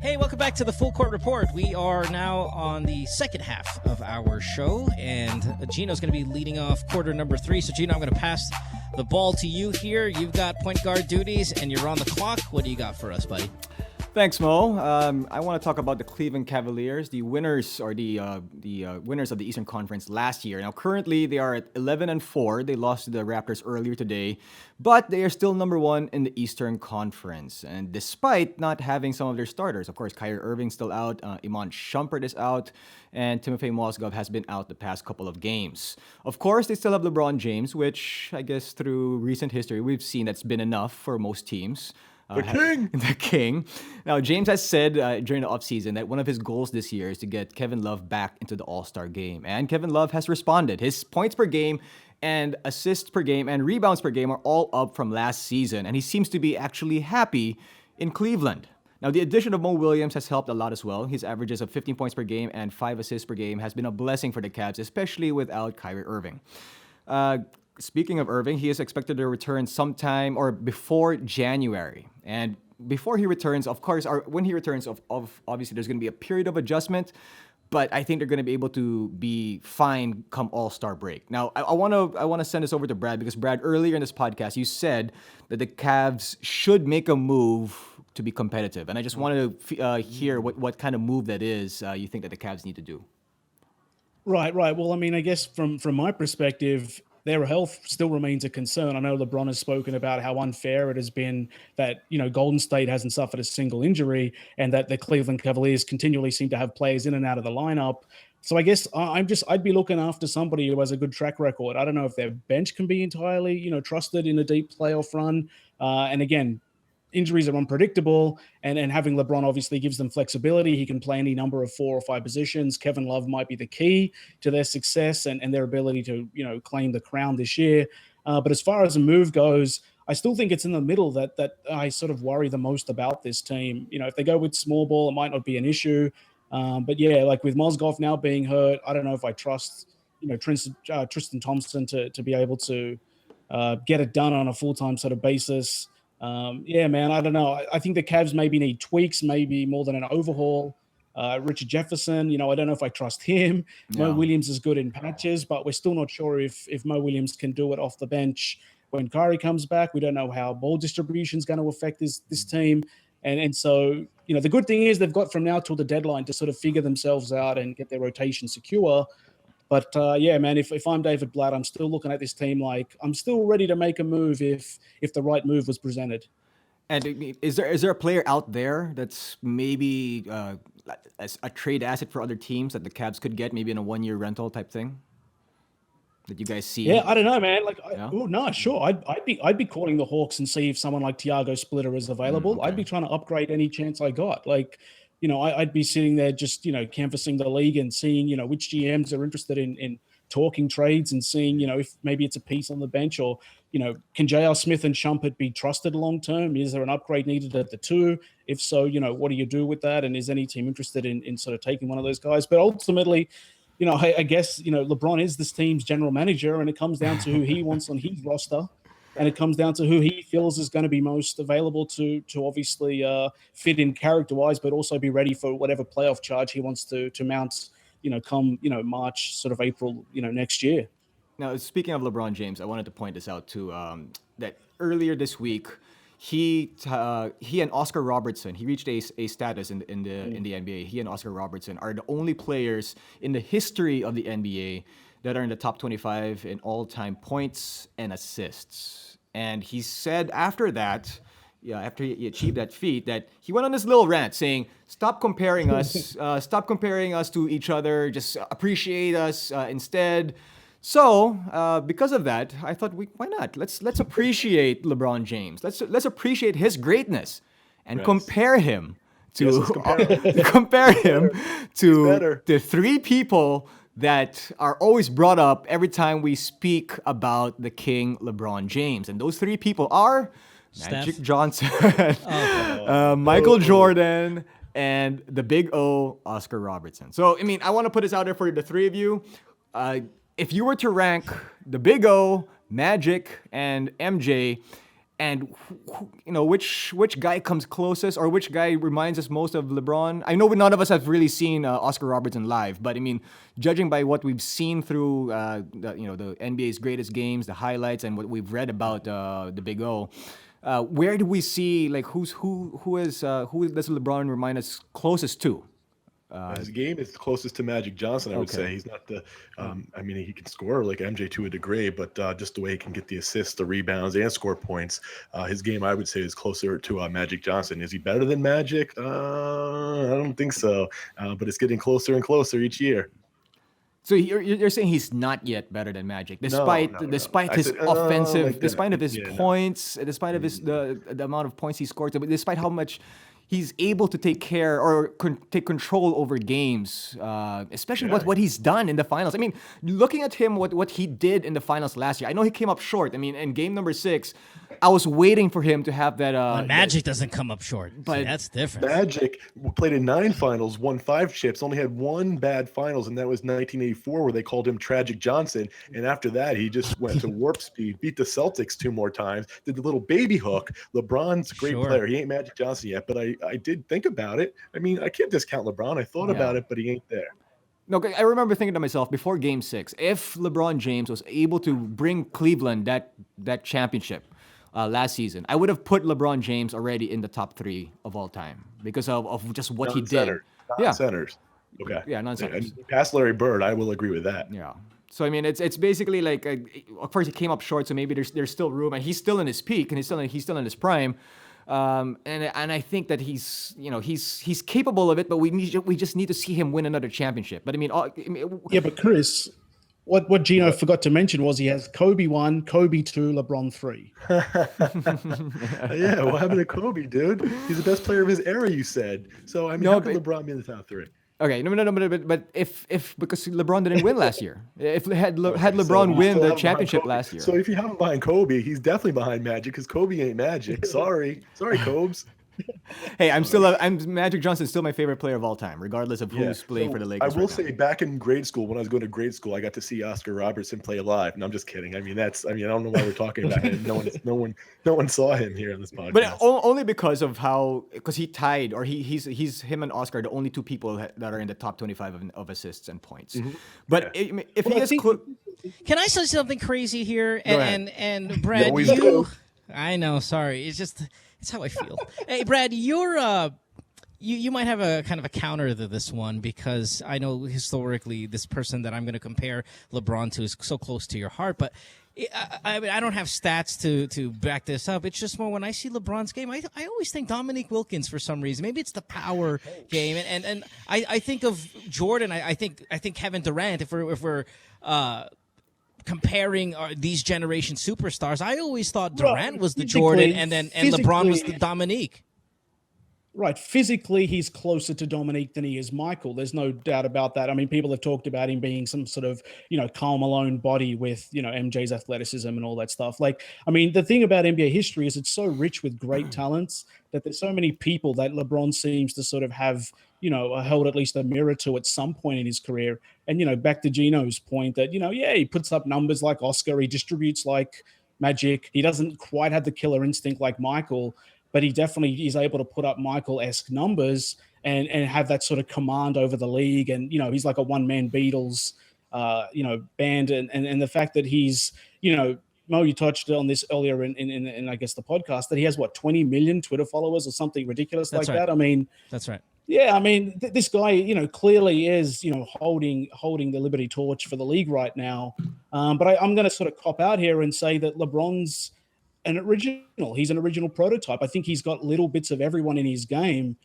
Hey, welcome back to the Full Court Report. We are now on the second half of our show, and Gino's going to be leading off quarter number 3. So, Gino, I'm going to pass the ball to you here. You've got point guard duties, and you're on the clock. What do you got for us, buddy? Thanks, Mo. I want to talk about the Cleveland Cavaliers, the winners or the winners of the Eastern Conference last year. Now, currently they are at 11-4. They lost to the Raptors earlier today, but they are still number 1 in the Eastern Conference. And despite not having some of their starters, of course, Kyrie Irving's still out, Iman Shumpert is out, and Timofey Mozgov has been out the past couple of games. Of course, they still have LeBron James, which I guess through recent history we've seen that's been enough for most teams. The king. Now, James has said during the offseason that one of his goals this year is to get Kevin Love back into the All-Star game. And Kevin Love has responded. His points per game and assists per game and rebounds per game are all up from last season. And he seems to be actually happy in Cleveland. Now, the addition of Mo Williams has helped a lot as well. His averages of 15 points per game and 5 assists per game has been a blessing for the Cavs, especially without Kyrie Irving. Speaking of Irving, he is expected to return sometime or before January. And before he returns, of course, or when he returns, obviously there's going to be a period of adjustment. But I think they're going to be able to be fine come All-Star break. Now, I want to send this over to Brad because Brad, earlier in this podcast, you said that the Cavs should make a move to be competitive, and I just wanted to hear what kind of move that is. You think that the Cavs need to do? Right. Well, I mean, I guess from my perspective, their health still remains a concern. I know LeBron has spoken about how unfair it has been that, Golden State hasn't suffered a single injury and that the Cleveland Cavaliers continually seem to have players in and out of the lineup. So I guess I'd be looking after somebody who has a good track record. I don't know if their bench can be entirely, trusted in a deep playoff run. And again, injuries are unpredictable, and having LeBron obviously gives them flexibility. He can play any number of 4 or 5 positions. Kevin Love might be the key to their success and their ability to, claim the crown this year. But as far as a move goes, I still think it's in the middle that I sort of worry the most about this team. If they go with small ball, it might not be an issue. But yeah, like with Mozgov now being hurt, I don't know if I trust, Tristan Thompson to be able to get it done on a full-time sort of basis. Yeah, man, I don't know. I think the Cavs maybe need tweaks, maybe more than an overhaul. Richard Jefferson, I don't know if I trust him. No. Mo Williams is good in patches, but we're still not sure if Mo Williams can do it off the bench when Kyrie comes back. We don't know how ball distribution is going to affect this team. And so, the good thing is they've got from now till the deadline to sort of figure themselves out and get their rotation secure. But yeah, man, if I'm David Blatt, I'm still looking at this team like I'm still ready to make a move if the right move was presented. And is there a player out there that's maybe as a trade asset for other teams that the Cavs could get, maybe in a 1-year rental type thing that you guys see? Yeah, I don't know, man. Sure. I'd be calling the Hawks and see if someone like Tiago Splitter is available. Okay. I'd be trying to upgrade any chance I got. I'd be sitting there just, canvassing the league and seeing, which GMs are interested in talking trades and seeing, if maybe it's a piece on the bench or, can J.R. Smith and Shumpert be trusted long-term? Is there an upgrade needed at the 2? If so, what do you do with that? And is any team interested in sort of taking one of those guys? But ultimately, I guess, LeBron is this team's general manager, and it comes down to who he wants on his roster. And it comes down to who he feels is going to be most available to obviously fit in character-wise, but also be ready for whatever playoff charge he wants to mount, come, March, sort of April, next year. Now, speaking of LeBron James, I wanted to point this out too, that earlier this week, he and Oscar Robertson, he reached a status in the NBA. He and Oscar Robertson are the only players in the history of the NBA that are in the top 25 in all-time points and assists. And he said after that, after he achieved that feat, that he went on this little rant saying, "Stop comparing us, stop comparing us to each other. Just appreciate us instead." So, because of that, I thought, why not? Let's appreciate LeBron James. Let's appreciate his greatness, and compare him to compare him to the three people that are always brought up every time we speak about the King LeBron James, and those three people are Magic Johnson, Michael Jordan, and the Big O, Oscar Robertson. So, I mean, I want to put this out there for the three of you. If you were to rank the Big O, Magic, and MJ, and which guy comes closest, or which guy reminds us most of LeBron? I know none of us have really seen Oscar Robertson live, but I mean, judging by what we've seen through the NBA's greatest games, the highlights, and what we've read about the Big O, where do we see who does LeBron remind us closest to? His game is closest to Magic Johnson, I would say. He's not the, I mean, he can score like MJ to a degree, but just the way he can get the assists, the rebounds, and score points, his game, I would say, is closer to Magic Johnson. Is he better than Magic? I don't think so, but it's getting closer and closer each year. So you're saying he's not yet better than Magic, despite his offensive, despite of his points, despite of his the amount of points he scored, despite how much he's able to take care or take control over games, especially what he's done in the finals. I mean, looking at him, what he did in the finals last year, I know he came up short. I mean, in game number 6, I was waiting for him to have that. Magic doesn't come up short, but that's different. Magic played in 9 finals, won 5 chips, only had 1 bad finals, and that was 1984, where they called him Tragic Johnson. And after that, he just went to warp speed, beat the Celtics 2 more times, did the little baby hook. LeBron's a great player. He ain't Magic Johnson yet, but I did think about it. I mean, I can't discount LeBron. I thought about it, but he ain't there. No, I remember thinking to myself before Game 6, if LeBron James was able to bring Cleveland that championship last season, I would have put LeBron James already in the top 3 of all time because of just what he did. Non-centers. Okay. Yeah, non-centers. Past Larry Bird, I will agree with that. Yeah. So I mean, it's basically like, of course, he came up short, so maybe there's still room, and he's still in his peak, and he's still in his prime. And I think that he's capable of it, but we just need to see him win another championship. But I mean, but Chris, what Gino forgot to mention was he has Kobe 1, Kobe 2, LeBron 3. Yeah, what happened to Kobe, dude? He's the best player of his era, you said. So I mean, how could LeBron be in the top 3? Okay, but if because LeBron didn't win last year, if had LeBron win the championship last year, so if you have him behind Kobe, he's definitely behind Magic because Kobe ain't Magic. Sorry, Cobes. Hey, Magic Johnson's still my favorite player of all time, regardless of who's playing for the Lakers. I will say, back in grade school, when I was going to grade school, I got to see Oscar Robertson play live. And I'm just kidding. I mean, I don't know why we're talking about him. No one saw him here on this podcast. But only because he tied, or he's him and Oscar, the only 2 people that are in the top 25 of assists and points. Mm-hmm. But if he is, can I say something crazy here? And Brad, I know, sorry, it's how I feel. Hey, Brad, you might have a kind of a counter to this one because I know historically this person that I'm going to compare LeBron to is so close to your heart, but I mean, I don't have stats to back this up. It's just more when I see LeBron's game, I always think Dominique Wilkins for some reason. Maybe it's the power game, and I think of Jordan. I think Kevin Durant. If we're comparing these generation superstars, I always thought Durant was the Jordan and LeBron was the Dominique. Right. Physically, he's closer to Dominique than he is Michael. There's no doubt about that. I mean, people have talked about him being some sort of, Karl Malone body with, MJ's athleticism and all that stuff. Like, I mean, the thing about NBA history is it's so rich with great talents that there's so many people that LeBron seems to sort of have, held at least a mirror to at some point in his career. And, back to Gino's point that, he puts up numbers like Oscar. He distributes like Magic. He doesn't quite have the killer instinct like Michael, but he definitely is able to put up Michael-esque numbers and have that sort of command over the league. And, he's like a one-man Beatles, band. And the fact that he's, Mo, you touched on this earlier in I guess the podcast, that he has 20 million Twitter followers or something ridiculous like that. I mean, that's right. Yeah, I mean, this guy, clearly is, holding the Liberty torch for the league right now. But I'm going to sort of cop out here and say that LeBron's an original. He's an original prototype. I think he's got little bits of everyone in his game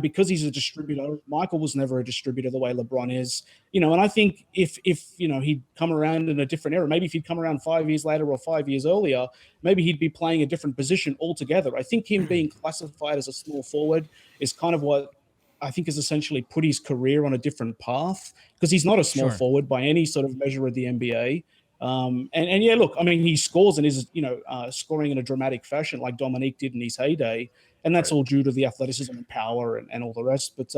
because he's a distributor. Michael was never a distributor the way LeBron is, and I think if he'd come around in a different era, maybe if he'd come around 5 years later or 5 years earlier, maybe he'd be playing a different position altogether. I think him being classified as a small forward is kind of what I think has essentially put his career on a different path, because he's not a small forward by any sort of measure of the NBA. And yeah, look, I mean, he scores and is, scoring in a dramatic fashion like Dominique did in his heyday. And that's all due to the athleticism and power and all the rest. But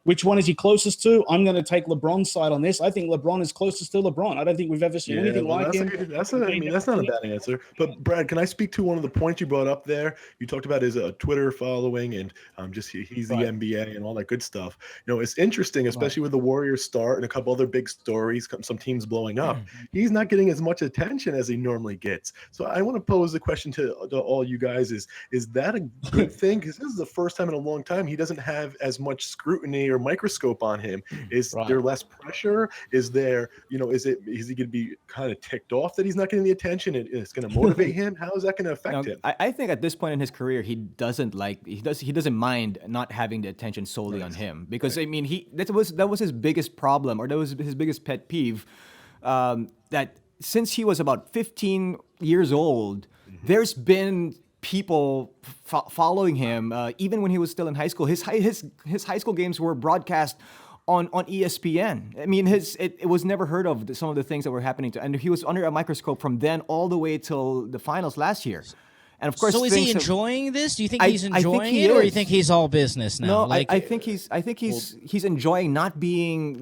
which one is he closest to? I'm going to take LeBron's side on this. I think LeBron is closest to LeBron. I don't think we've ever seen anything like him. That's not a bad answer. But Brad, can I speak to one of the points you brought up there? You talked about his Twitter following and he's the NBA and all that good stuff. It's interesting, especially with the Warriors start and a couple other big stories, some teams blowing up. He's not getting as much attention as he normally gets. So I want to pose the question to all you guys: is that a good thing? Because this is the first time in a long time he doesn't have as much scrutiny or microscope on him. Is there less pressure? Is there, is he going to be kind of ticked off that he's not getting the attention? It's going to motivate him. How is that going to affect him? I think at this point in his career, he doesn't mind not having the attention solely on him, because I mean that was his biggest problem, or that was his biggest pet peeve. That since he was about 15 years old, there's been people following him, even when he was still in high school. His high school games were broadcast on ESPN. I mean, it was never heard of, some of the things that were happening to, and he was under a microscope from then all the way till the finals last year. And of course, so is he enjoying this? Do you think he's enjoying it, or do you think he's all business now? No, I think he's enjoying not being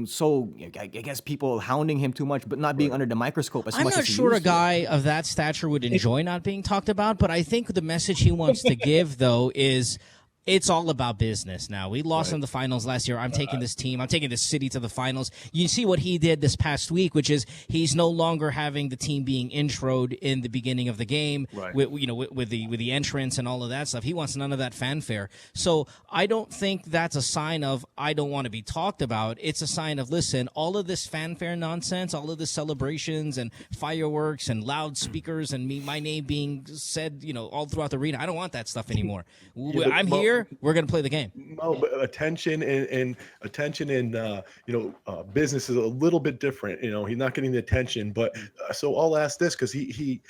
so. I guess people hounding him too much, but not being under the microscope as much as he used to. I'm not sure a guy of that stature would enjoy not being talked about, but I think the message he wants to give, though, is it's all about business now. We lost in the finals last year. I'm taking this team. I'm taking this city to the finals. You see what he did this past week, which is he's no longer having the team being introed in the beginning of the game with the entrance and all of that stuff. He wants none of that fanfare. So I don't think that's a sign of I don't want to be talked about. It's a sign of, listen, all of this fanfare nonsense, all of this celebrations and fireworks and loudspeakers and my name being said, all throughout the arena. I don't want that stuff anymore. I'm here. We're going to play the game. No, but attention and business is a little bit different. He's not getting the attention, but so I'll ask this because he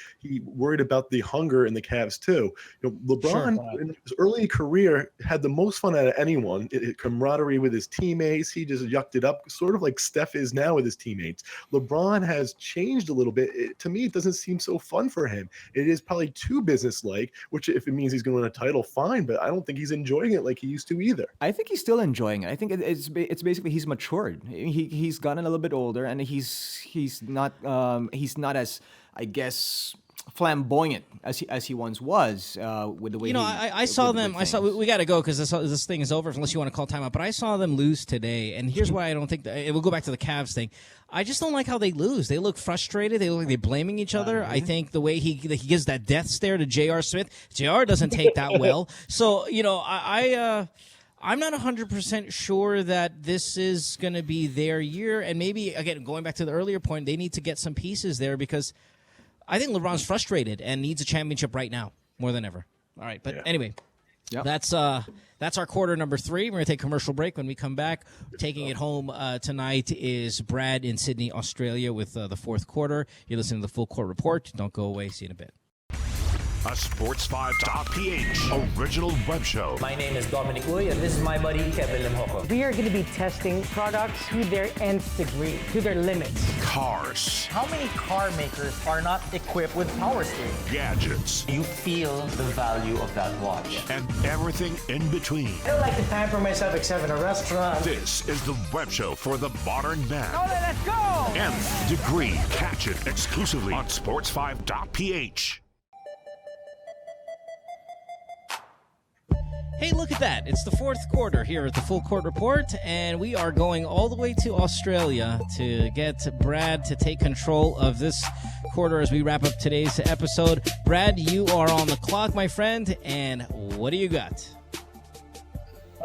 worried about the hunger in the Cavs too. LeBron in his early career had the most fun out of anyone. Camaraderie with his teammates. He just yucked it up, sort of like Steph is now with his teammates. LeBron has changed a little bit. To me, it doesn't seem so fun for him. It is probably too business-like, which if it means he's going to win a title, fine, but I don't think he's enjoying it like he used to either. I think he's still enjoying it. I think it's basically he's matured. He's gotten a little bit older, and he's not as, I guess, flamboyant as he once was with the way. I saw them. We got to go because this thing is over unless you want to call timeout. But I saw them lose today, and here's why I don't think that. We'll go back to the Cavs thing. I just don't like how they lose. They look frustrated. They look like they're blaming each other. I think the way he gives that death stare to J.R. Smith. J.R. doesn't take that well. So I'm not 100% sure that this is going to be their year. And maybe, again, going back to the earlier point, they need to get some pieces there because I think LeBron's frustrated and needs a championship right now more than ever. All right, but anyway, that's our quarter number 3. We're going to take a commercial break. When we come back, taking it home tonight is Brad in Sydney, Australia with the fourth quarter. You're listening to the Full Court Report. Don't go away. See you in a bit. A Sports5.ph original web show. My name is Dominic Uy, and this is my buddy Kevin Limhoco. We are going to be testing products to their nth degree, to their limits. Cars. How many car makers are not equipped with power steering? Gadgets. You feel the value of that watch. And everything in between. I don't like to pamper myself except in a restaurant. This is the web show for the modern man. Oh, let's go! Nth degree. Catch it exclusively on Sports5.ph. Hey, look at that. It's the fourth quarter here at the Full Court Report, and we are going all the way to Australia to get Brad to take control of this quarter as we wrap up today's episode. Brad, you are on the clock, my friend, and what do you got?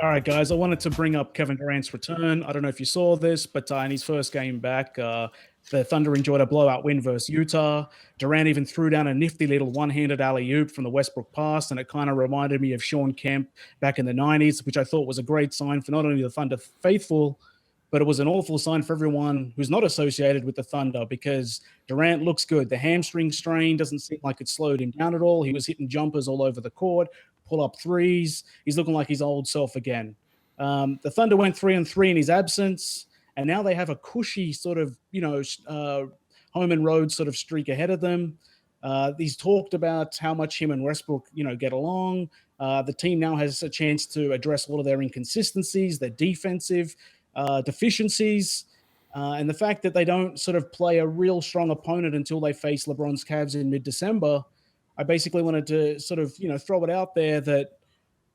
All right, guys, I wanted to bring up Kevin Durant's return. I don't know if you saw this, but in his first game back, the Thunder enjoyed a blowout win versus Utah. Durant even threw down a nifty little one-handed alley-oop from the Westbrook pass, and it kind of reminded me of Sean Kemp back in the 90s, which I thought was a great sign for not only the Thunder faithful, but it was an awful sign for everyone who's not associated with the Thunder because Durant looks good. The hamstring strain doesn't seem like it slowed him down at all. He was hitting jumpers all over the court, pull-up threes. He's looking like his old self again. The Thunder went 3-3 in his absence, and now they have a cushy sort of, home and road sort of streak ahead of them. He's talked about how much him and Westbrook, get along. The team now has a chance to address all of their inconsistencies, their defensive deficiencies, and the fact that they don't sort of play a real strong opponent until they face LeBron's Cavs in mid-December. I basically wanted to sort of, throw it out there that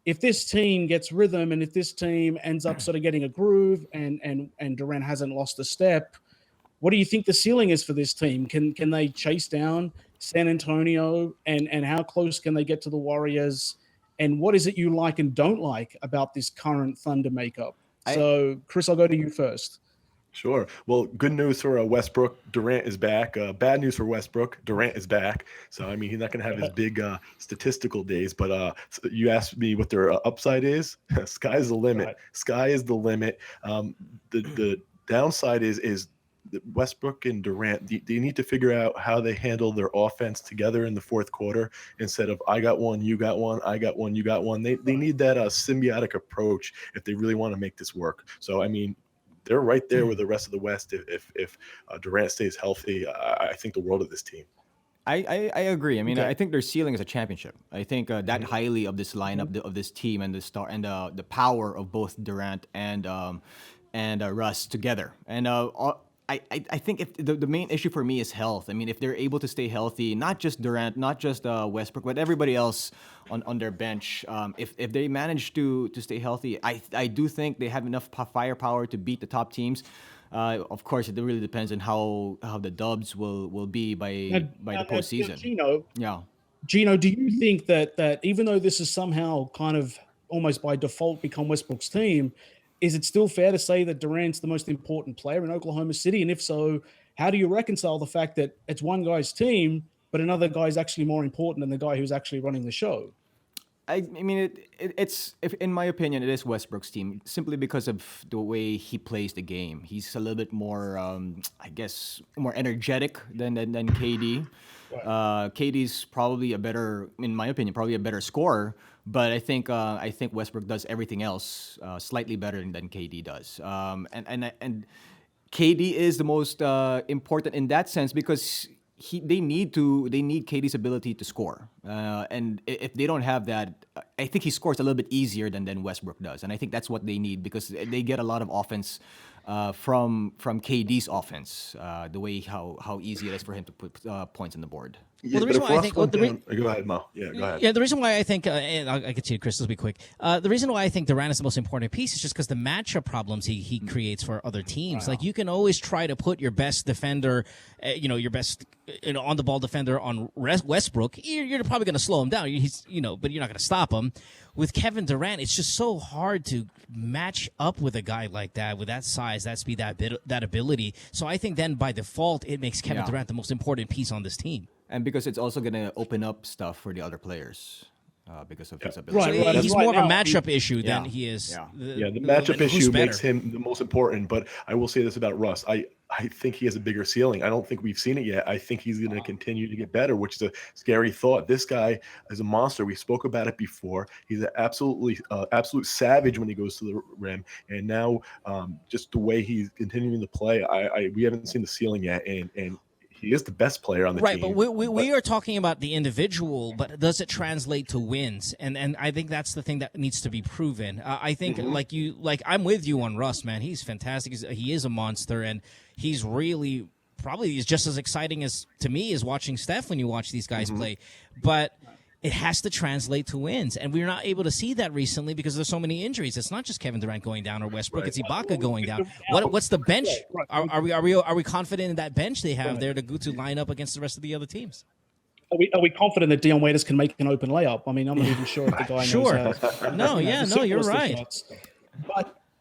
if this team gets rhythm and if this team ends up sort of getting a groove and Durant hasn't lost a step, what do you think the ceiling is for this team? Can they chase down San Antonio and how close can they get to the Warriors? And what is it you like and don't like about this current Thunder makeup? So, Chris, I'll go to you first. Sure. Well, good news for Westbrook. Durant is back. Bad news for Westbrook. Durant is back. So, I mean, he's not going to have his big statistical days. But so you asked me what their upside is. Sky's the limit. Right. Sky is the limit. The downside is Westbrook and Durant, they need to figure out how they handle their offense together in the fourth quarter instead of I got one, you got one, I got one, you got one. They need that symbiotic approach if they really want to make this work. So, I mean, they're right there with the rest of the West. If Durant stays healthy, I think the world of this team. I agree. I mean, I think their ceiling is a championship. I think that highly of this lineup of this team and the star and the power of both Durant and Russ together. And I think if the main issue for me is health. I mean, if they're able to stay healthy, not just Durant, not just Westbrook, but everybody else on their bench, if they manage to stay healthy, I do think they have enough firepower to beat the top teams. Of course, it really depends on how the Dubs will be by the postseason. Gino, do you think that even though this is somehow kind of almost by default become Westbrook's team, is it still fair to say that Durant's the most important player in Oklahoma City? And if so, how do you reconcile the fact that it's one guy's team, but another guy's actually more important than the guy who's actually running the show? I mean, it's in my opinion, it is Westbrook's team simply because of the way he plays the game. He's a little bit more, I guess, more energetic than KD. Right. KD's probably in my opinion, probably a better scorer. But I think Westbrook does everything else slightly better than KD does. And KD is the most important in that sense because they need KD's ability to score. And if they don't have that, I think he scores a little bit easier than Westbrook does. And I think that's what they need because they get a lot of offense from KD's offense, the way how easy it is for him to put points on the board. Well, the reason why I think... Go ahead, Mo. Yeah, go ahead. Yeah, the reason why I think... and I'll get to you, Chris, this will be quick. The reason why I think Durant is the most important piece is just because the matchup problems he creates for other teams. Like, you can always try to put your best defender, your best on-the-ball defender on Westbrook. You're probably going to slow him down, but you're not going to stop him. With Kevin Durant, it's just so hard to match up with a guy like that, with that size, that speed, that ability. So I think then, by default, it makes Kevin Durant the most important piece on this team. And because it's also going to open up stuff for the other players because of his ability. Right, he's more of a matchup issue than he is. The matchup issue makes him the most important. But I will say this about Russ. I think he has a bigger ceiling. I don't think we've seen it yet. I think he's going to continue to get better, which is a scary thought. This guy is a monster. We spoke about it before. He's an absolute savage when he goes to the rim. And now just the way he's continuing to play, we haven't seen the ceiling yet. And he is the best player on the team. Right, but we are talking about the individual, but does it translate to wins? And I think that's the thing that needs to be proven. I think I'm with you on Russ, man. He's fantastic. He is a monster, and he's really probably just as exciting to me as watching Steph when you watch these guys play. But it has to translate to wins. And we're not able to see that recently because there's so many injuries. It's not just Kevin Durant going down or Westbrook. It's Ibaka going down. What's the bench? Are we confident in that bench they have there to line up against the rest of the other teams? Are we confident that Dion Waiters can make an open layup? I mean, I'm not even sure if the guy knows how. You're right. Shots.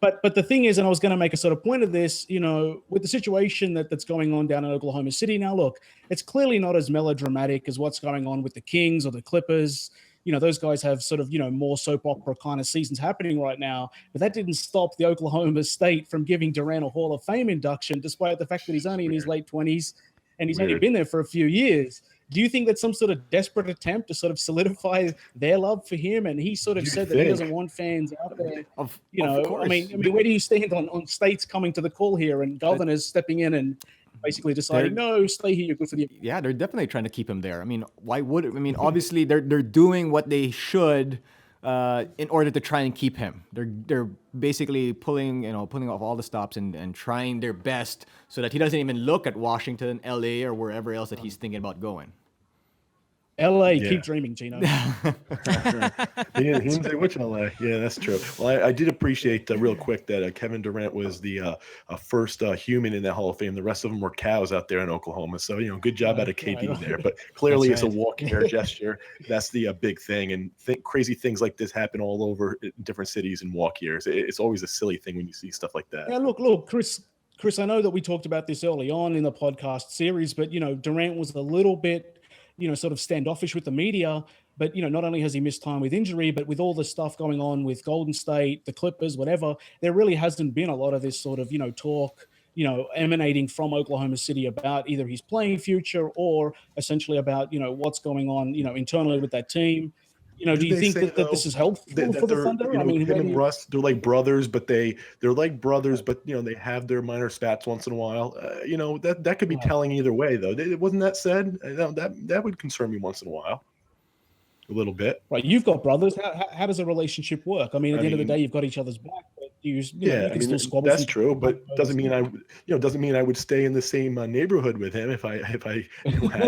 But the thing is, and I was going to make a sort of point of this, with the situation that's going on down in Oklahoma City now, look, it's clearly not as melodramatic as what's going on with the Kings or the Clippers. Those guys have sort of, more soap opera kind of seasons happening right now. But that didn't stop the Oklahoma State from giving Durant a Hall of Fame induction, despite the fact that he's only in his late 20s and he's only been there for a few years. Do you think that's some sort of desperate attempt to sort of solidify their love for him? And he sort of said that he doesn't want fans out there. Of course. I mean, where do you stand on states coming to the call here and governors stepping in and basically deciding, no, stay here, you're good for the... Yeah, they're definitely trying to keep him there. I mean, why would... I mean, obviously, they're doing what they should in order to try and keep him. They're basically pulling off all the stops and trying their best so that he doesn't even look at Washington, LA, or wherever else that he's thinking about going. LA, keep dreaming, Gino. He didn't say which LA. Yeah, that's true. Well, I did appreciate real quick that Kevin Durant was the first human in that Hall of Fame. The rest of them were cows out there in Oklahoma. So, good job out of KD there. But clearly it's a walking hair gesture. That's the big thing. And crazy things like this happen all over in different cities and walk years. It's always a silly thing when you see stuff like that. Yeah, look, Chris, I know that we talked about this early on in the podcast series, but, Durant was a little bit sort of standoffish with the media, but, not only has he missed time with injury, but with all the stuff going on with Golden State, the Clippers, whatever, there really hasn't been a lot of this sort of, talk, emanating from Oklahoma City about either his playing future or essentially about, what's going on, internally with that team. Do you think that this is helpful for the Thunder? I mean, him and Russ, they're like brothers, but they have their minor spats once in a while. That could be telling either way, though. Wasn't that said? That would concern me once in a while, a little bit. Right, you've got brothers. How does a relationship work? I mean, at the end of the day, you've got each other's back. But you can still squabble. That's true, but doesn't mean I would stay in the same neighborhood with him if I had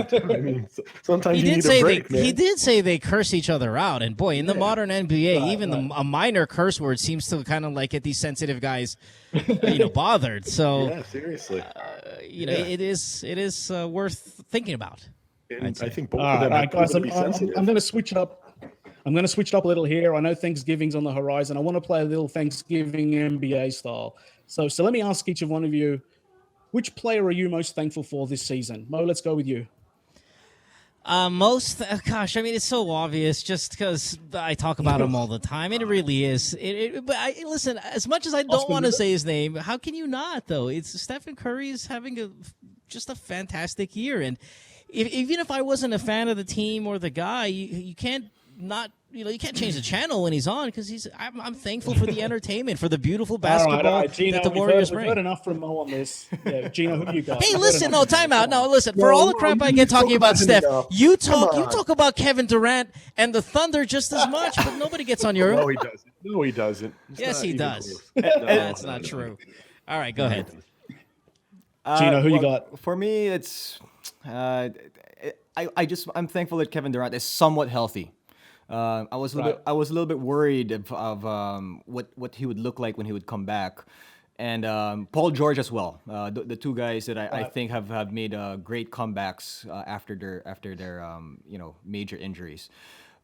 to. I mean, sometimes you need a break, man. He did say they curse each other out, and boy, in the modern NBA, a minor curse word seems to kind of like get these sensitive guys, bothered. So yeah, seriously, it is worth thinking about. And I think both of them are guys, going to be sensitive. I'm going to switch it up. I'm going to switch it up a little here. I know Thanksgiving's on the horizon. I want to play a little Thanksgiving NBA style. So let me ask each of one of you, which player are you most thankful for this season? Mo, let's go with you. It's so obvious just because I talk about him all the time. And it really is. Listen, as much as I don't want to say his name, how can you not, though? It's Stephen Curry is having just a fantastic year. And even if I wasn't a fan of the team or the guy, you can't you can't change the channel when he's on because I'm thankful for the entertainment, for the beautiful basketball Gino, that the Warriors bring. We've heard enough from Mo on this. Yeah, Gino, who do you got? Hey, listen, time out. No, listen. For all the crap I get talking about Steph, you talk about Kevin Durant and the Thunder just as much, but nobody gets on your. No, he doesn't. Yes, he does. That's not true. All right, go ahead. Gino, who you got? For me, it's I'm thankful that Kevin Durant is somewhat healthy. I was a little bit worried of what he would look like when he would come back, and Paul George as well. The two guys that I think have made great comebacks after their major injuries.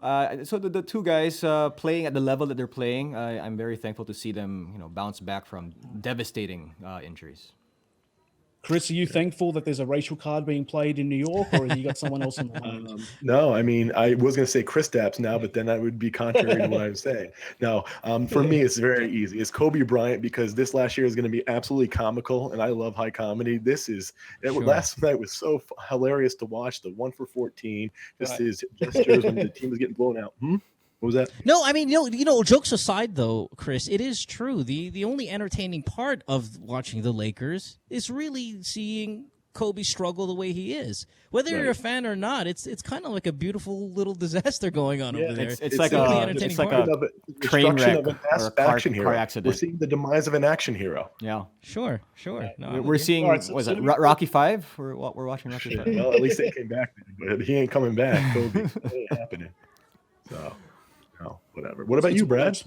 So the two guys playing at the level that they're playing, I'm very thankful to see them bounce back from devastating injuries. Chris, are you thankful that there's a racial card being played in New York, or have you got someone else in mind? No, I mean, I was going to say Kristaps now, but then that would be contrary to what I was saying. No, for me, it's very easy. It's Kobe Bryant because this last year is going to be absolutely comical, and I love high comedy. Last night was so hilarious to watch. The 1 for 14, his gestures when the team was getting blown out. What was that? No, I mean, jokes aside, though, Chris, it is true. The only entertaining part of watching the Lakers is really seeing Kobe struggle the way he is. Whether you're a fan or not, it's kind of like a beautiful little disaster going on over there. It's like a train wreck or a car accident. We're seeing the demise of an action hero. Yeah. Sure. No, we're seeing, Rocky 5? We're watching Rocky 5. Well, at least they came back, but he ain't coming back. Kobe, it ain't happening. So, no, whatever. What about you, Brad?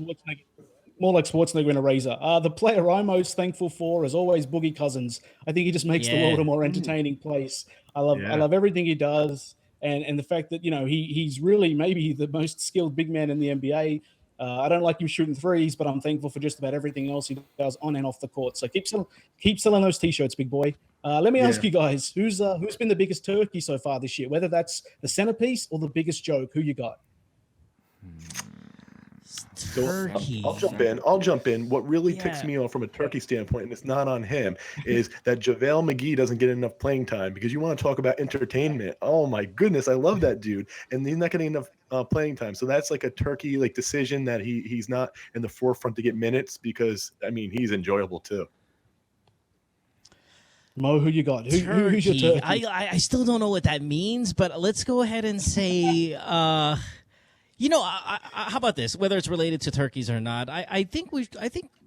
More like Schwarzenegger in a razor. The player I'm most thankful for is always Boogie Cousins. I think he just makes the world a more entertaining place. I love everything he does, and the fact that he's really maybe the most skilled big man in the NBA. I don't like him shooting threes, but I'm thankful for just about everything else he does on and off the court. So keep selling those T-shirts, big boy. Let me ask you guys, who's been the biggest turkey so far this year? Whether that's the centerpiece or the biggest joke, who you got? Turkey. I'll jump in. What really ticks me off from a turkey standpoint, and it's not on him, is that JaVale McGee doesn't get enough playing time, because you want to talk about entertainment. Oh my goodness, I love that dude, and he's not getting enough playing time. So that's like a turkey decision that he's not in the forefront to get minutes, because he's enjoyable too. Mo, who you got? Who's your turkey? I still don't know what that means, but let's go ahead and say. How about this? Whether it's related to turkeys or not, I think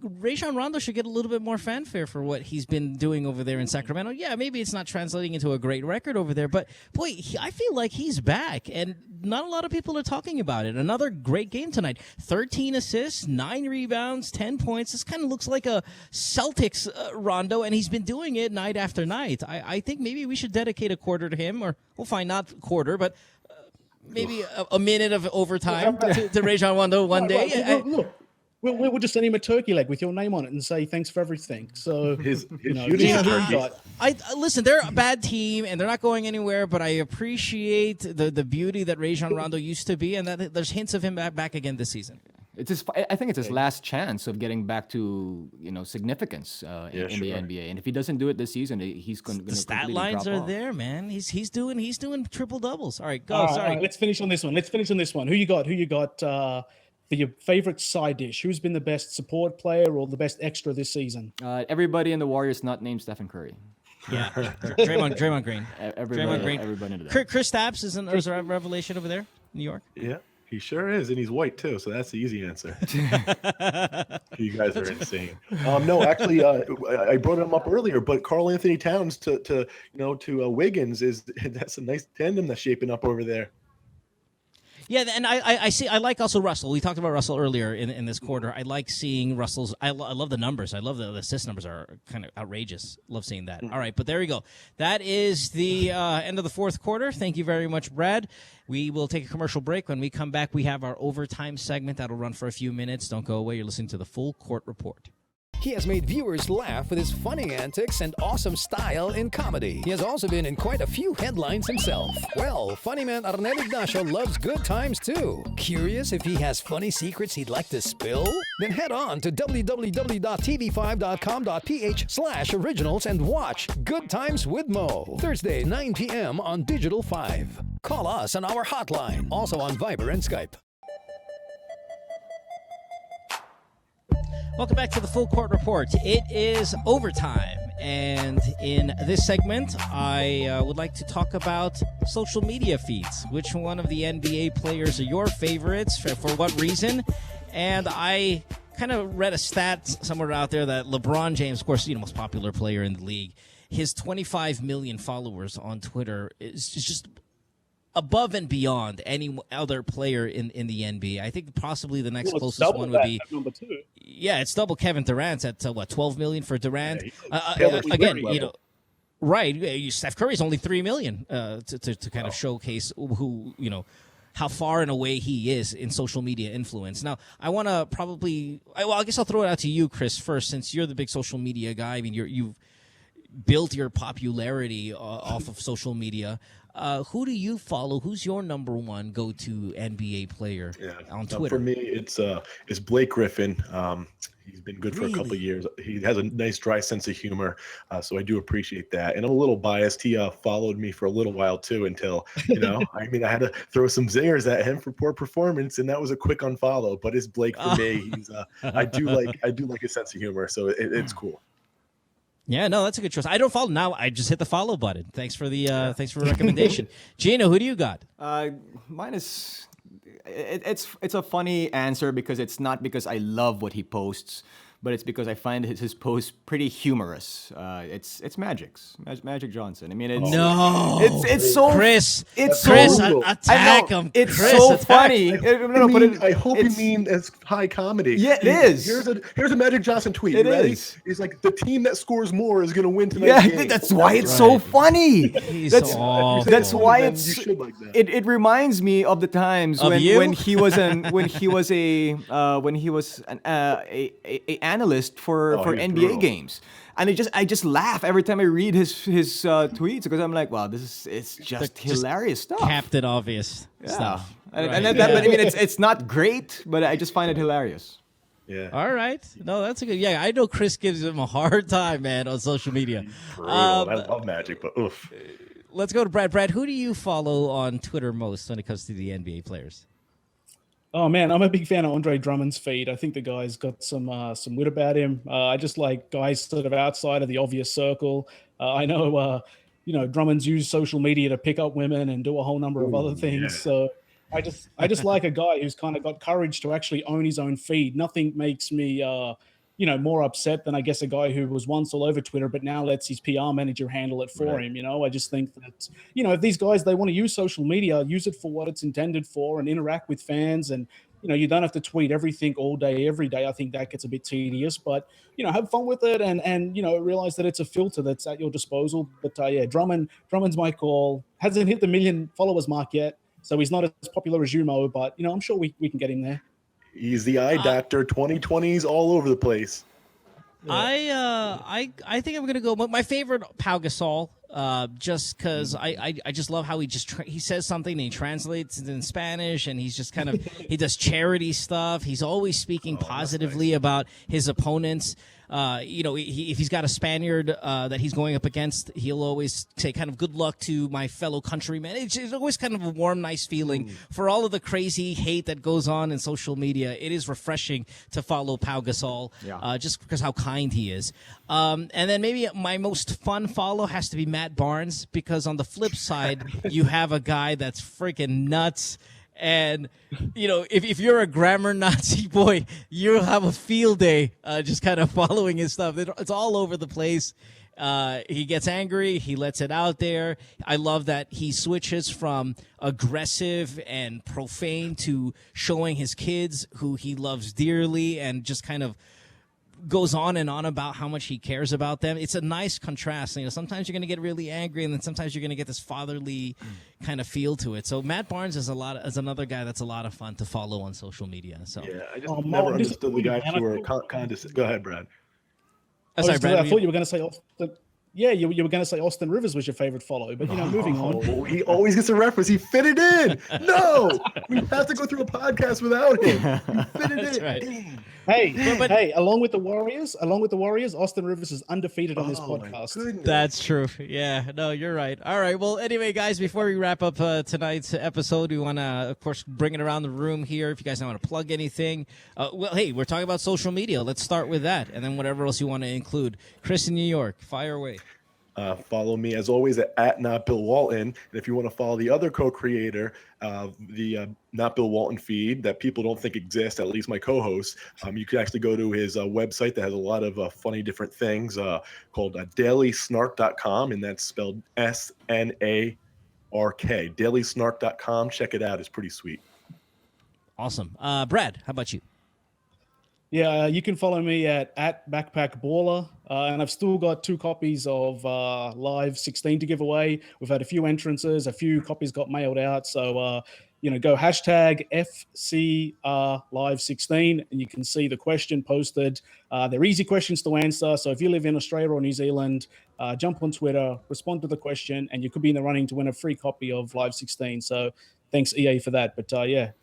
Rajon Rondo should get a little bit more fanfare for what he's been doing over there in Sacramento. Yeah, maybe it's not translating into a great record over there, but boy, I feel like he's back, and not a lot of people are talking about it. Another great game tonight: 13 assists, 9 rebounds, 10 points. This kind of looks like a Celtics Rondo, and he's been doing it night after night. I think maybe we should dedicate a quarter to him, or we'll find not quarter, but. Maybe a minute of overtime to Rajon Rondo one day. We'll just send him a turkey leg with your name on it and say thanks for everything. So his listen, they're a bad team and they're not going anywhere, but I appreciate the beauty that Rajon Rondo used to be, and that there's hints of him back again this season. I think it's his last chance of getting back to significance in the NBA. And if he doesn't do it this season, he's going to. The stat lines are there, man. He's doing triple doubles. All right, go. All right, let's finish on this one. Who you got? For your favorite side dish? Who's been the best support player or the best extra this season? Everybody in the Warriors not named Stephen Curry. Yeah, Draymond Green. Everybody into that. Chris Stapps is a revelation over there in New York. Yeah. He sure is, and he's white too, so that's the easy answer. You guys are insane. No, actually, I brought him up earlier, but Karl Anthony Towns to Wiggins that's a nice tandem that's shaping up over there. Yeah, and I see. I like also Russell. We talked about Russell earlier in this quarter. I like seeing Russell's. I love the numbers. I love the assist numbers are kind of outrageous. Love seeing that. All right, but there we go. That is the end of the fourth quarter. Thank you very much, Brad. We will take a commercial break. When we come back, we have our overtime segment that'll run for a few minutes. Don't go away. You're listening to the Full Court Report. He has made viewers laugh with his funny antics and awesome style in comedy. He has also been in quite a few headlines himself. Well, funny man Arnel Ignacio loves good times too. Curious if he has funny secrets he'd like to spill? Then head on to www.tv5.com.ph/originals and watch Good Times with Mo. Thursday, 9 p.m. on Digital 5. Call us on our hotline, also on Viber and Skype. Welcome back to the Full Court Report. It is overtime, and in this segment, I would like to talk about social media feeds. Which one of the NBA players are your favorites? For what reason? And I kind of read a stat somewhere out there that LeBron James, of course, most popular player in the league, his 25 million followers on Twitter is just above and beyond any other player in the NBA. I think possibly the next closest one would be number 2. Yeah, it's double Kevin Durant's at 12 million for Durant. Again, right? Steph Curry's only 3 million to kind of showcase who how far and away he is in social media influence. Now, I want to I guess I'll throw it out to you, Chris, first, since you're the big social media guy. I mean, you've built your popularity off of social media. Who do you follow? Who's your number one go-to NBA player on Twitter? For me, it's Blake Griffin. He's been good for a couple of years. He has a nice, dry sense of humor, so I do appreciate that. And I'm a little biased. He followed me for a little while too, until I had to throw some zingers at him for poor performance, and that was a quick unfollow. But it's Blake for me. He's I do like his sense of humor, so it's cool. Yeah, no, that's a good choice. I don't follow now. I just hit the follow button. Thanks for the recommendation. Gino, who do you got? Mine is it's a funny answer because it's not because I love what he posts, but it's because I find his post pretty humorous. It's Magic Johnson. I mean, it's so Chris. It's Chris, so attack him. It's Chris, so attack. funny. I hope you mean as high comedy. Yeah, it is. Here's a Magic Johnson tweet. It You ready? is. He's like, the team that scores more is going to win tonight's game. That's why it's so funny. That's why you it's. should like that. It reminds me of the times Of when you? he was an analyst for he was NBA brutal. games, and I just laugh every time I read his tweets because I'm like, wow, it's just hilarious stuff. Captain Obvious Yeah. stuff. And Right. but I mean, it's not great, but I just find it hilarious. Yeah. All right. No, that's a good. Yeah, I know Chris gives him a hard time, man, on social media. Brutal. I love Magic, but oof. Let's go to Brad. Brad, who do you follow on Twitter most when it comes to the NBA players? Oh man, I'm a big fan of Andre Drummond's feed. I think the guy's got some wit about him. I just like guys sort of outside of the obvious circle. I know, Drummond's used social media to pick up women and do a whole number of other things. yeah. So I just like a guy who's kind of got courage to actually own his own feed. Nothing makes me more upset than I guess a guy who was once all over Twitter but now lets his PR manager handle it for him. I just think that if these guys, they want to use social media, use it for what it's intended for and interact with fans. And you don't have to tweet everything all day every day. I think that gets a bit tedious, but have fun with it and realize that it's a filter that's at your disposal. But Drummond's my call. Hasn't hit the 1 million followers mark yet, so he's not as popular as Jumo, but I'm sure we can get him there. He's the eye doctor. 2020s all over the place. I think I'm gonna go. My favorite, Pau Gasol. Just because I just love how he says something and he translates it in Spanish, and he's just kind of he does charity stuff. He's always speaking positively about his opponents. If he's got a Spaniard that he's going up against, he'll always say kind of good luck to my fellow countrymen. It's always kind of a warm, nice feeling. For all of the crazy hate that goes on in social media, it is refreshing to follow Pau Gasol, just because how kind he is. And then maybe my most fun follow has to be Matt Barnes, because on the flip side, you have a guy that's freaking nuts. And, if you're a grammar Nazi, boy, you'll have a field day just kind of following his stuff. It's all over the place. He gets angry. He lets it out there. I love that he switches from aggressive and profane to showing his kids who he loves dearly, and just kind of goes on and on about how much he cares about them. It's a nice contrast. Sometimes you're going to get really angry, and then sometimes you're going to get this fatherly kind of feel to it. So Matt Barnes is another guy that's a lot of fun to follow on social media. So I just never understood the guys who were condescending. Go ahead, Brad. Sorry, Brad. I thought you were going to say Austin. Yeah, you were going to say Austin Rivers was your favorite follow, but moving on. He always gets a reference. He fit it in. No, we have to go through a podcast without him. He fit it in. Right. Hey, along with the Warriors, Austin Rivers is undefeated on this podcast. That's true. Yeah, no, you're right. All right. Well, anyway, guys, before we wrap up tonight's episode, we want to, of course, bring it around the room here. If you guys want to plug anything, we're talking about social media. Let's start with that, and then whatever else you want to include. Chris in New York, fire away. Follow me, as always, at Not Bill Walton. And if you want to follow the other co-creator, the Not Bill Walton feed that people don't think exists, at least my co-host, you can actually go to his website that has a lot of funny different things called dailysnark.com, and that's spelled SNARK. Dailysnark.com. Check it out. It's pretty sweet. Awesome. Brad, how about you? Yeah, you can follow me at Backpack Baller, and I've still got 2 copies of Live 16 to give away. We've had a few entrances, a few copies got mailed out, so go hashtag FCR Live 16, and you can see the question posted. They're easy questions to answer, so if you live in Australia or New Zealand, jump on Twitter, respond to the question, and you could be in the running to win a free copy of Live 16. So thanks, EA, for that. But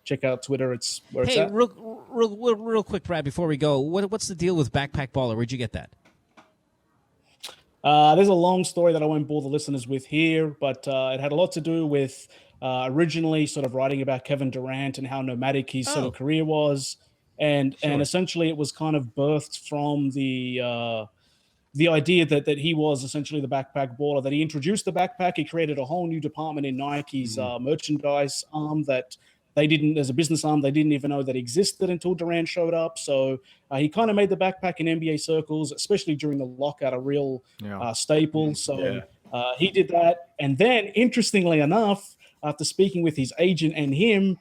check out Twitter. It's where it's at. Real quick, Brad, before we go, what's the deal with Backpack Baller? Where'd you get that? There's a long story that I won't bore the listeners with here, but it had a lot to do with originally sort of writing about Kevin Durant and how nomadic his sort of career was. And essentially it was kind of birthed from the idea that he was essentially the backpack baller, that he introduced the backpack. He created a whole new department in Nike's merchandise arm that they didn't, as a business arm, they didn't even know that existed until Durant showed up. So he kind of made the backpack in NBA circles, especially during the lockout, a real staple. So he did that. And then, interestingly enough, after speaking with his agent and him,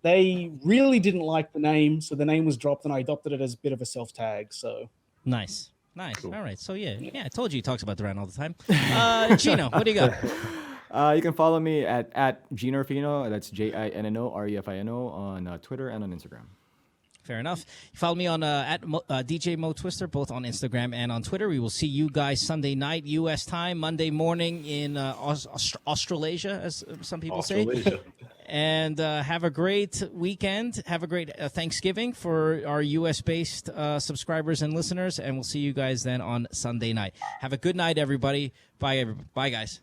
they really didn't like the name. So the name was dropped, and I adopted it as a bit of a self-tag. So nice. Cool. All right. So, yeah, I told you he talks about Durant all the time. Gino, what do you got? You can follow me at Gino Refino. That's JINNO on Twitter and on Instagram. Fair enough. You follow me on at DJ Mo Twister, both on Instagram and on Twitter. We will see you guys Sunday night, U.S. time, Monday morning in Australasia, as some people say. And have a great weekend. Have a great Thanksgiving for our U.S.-based subscribers and listeners. And we'll see you guys then on Sunday night. Have a good night, everybody. Bye, guys.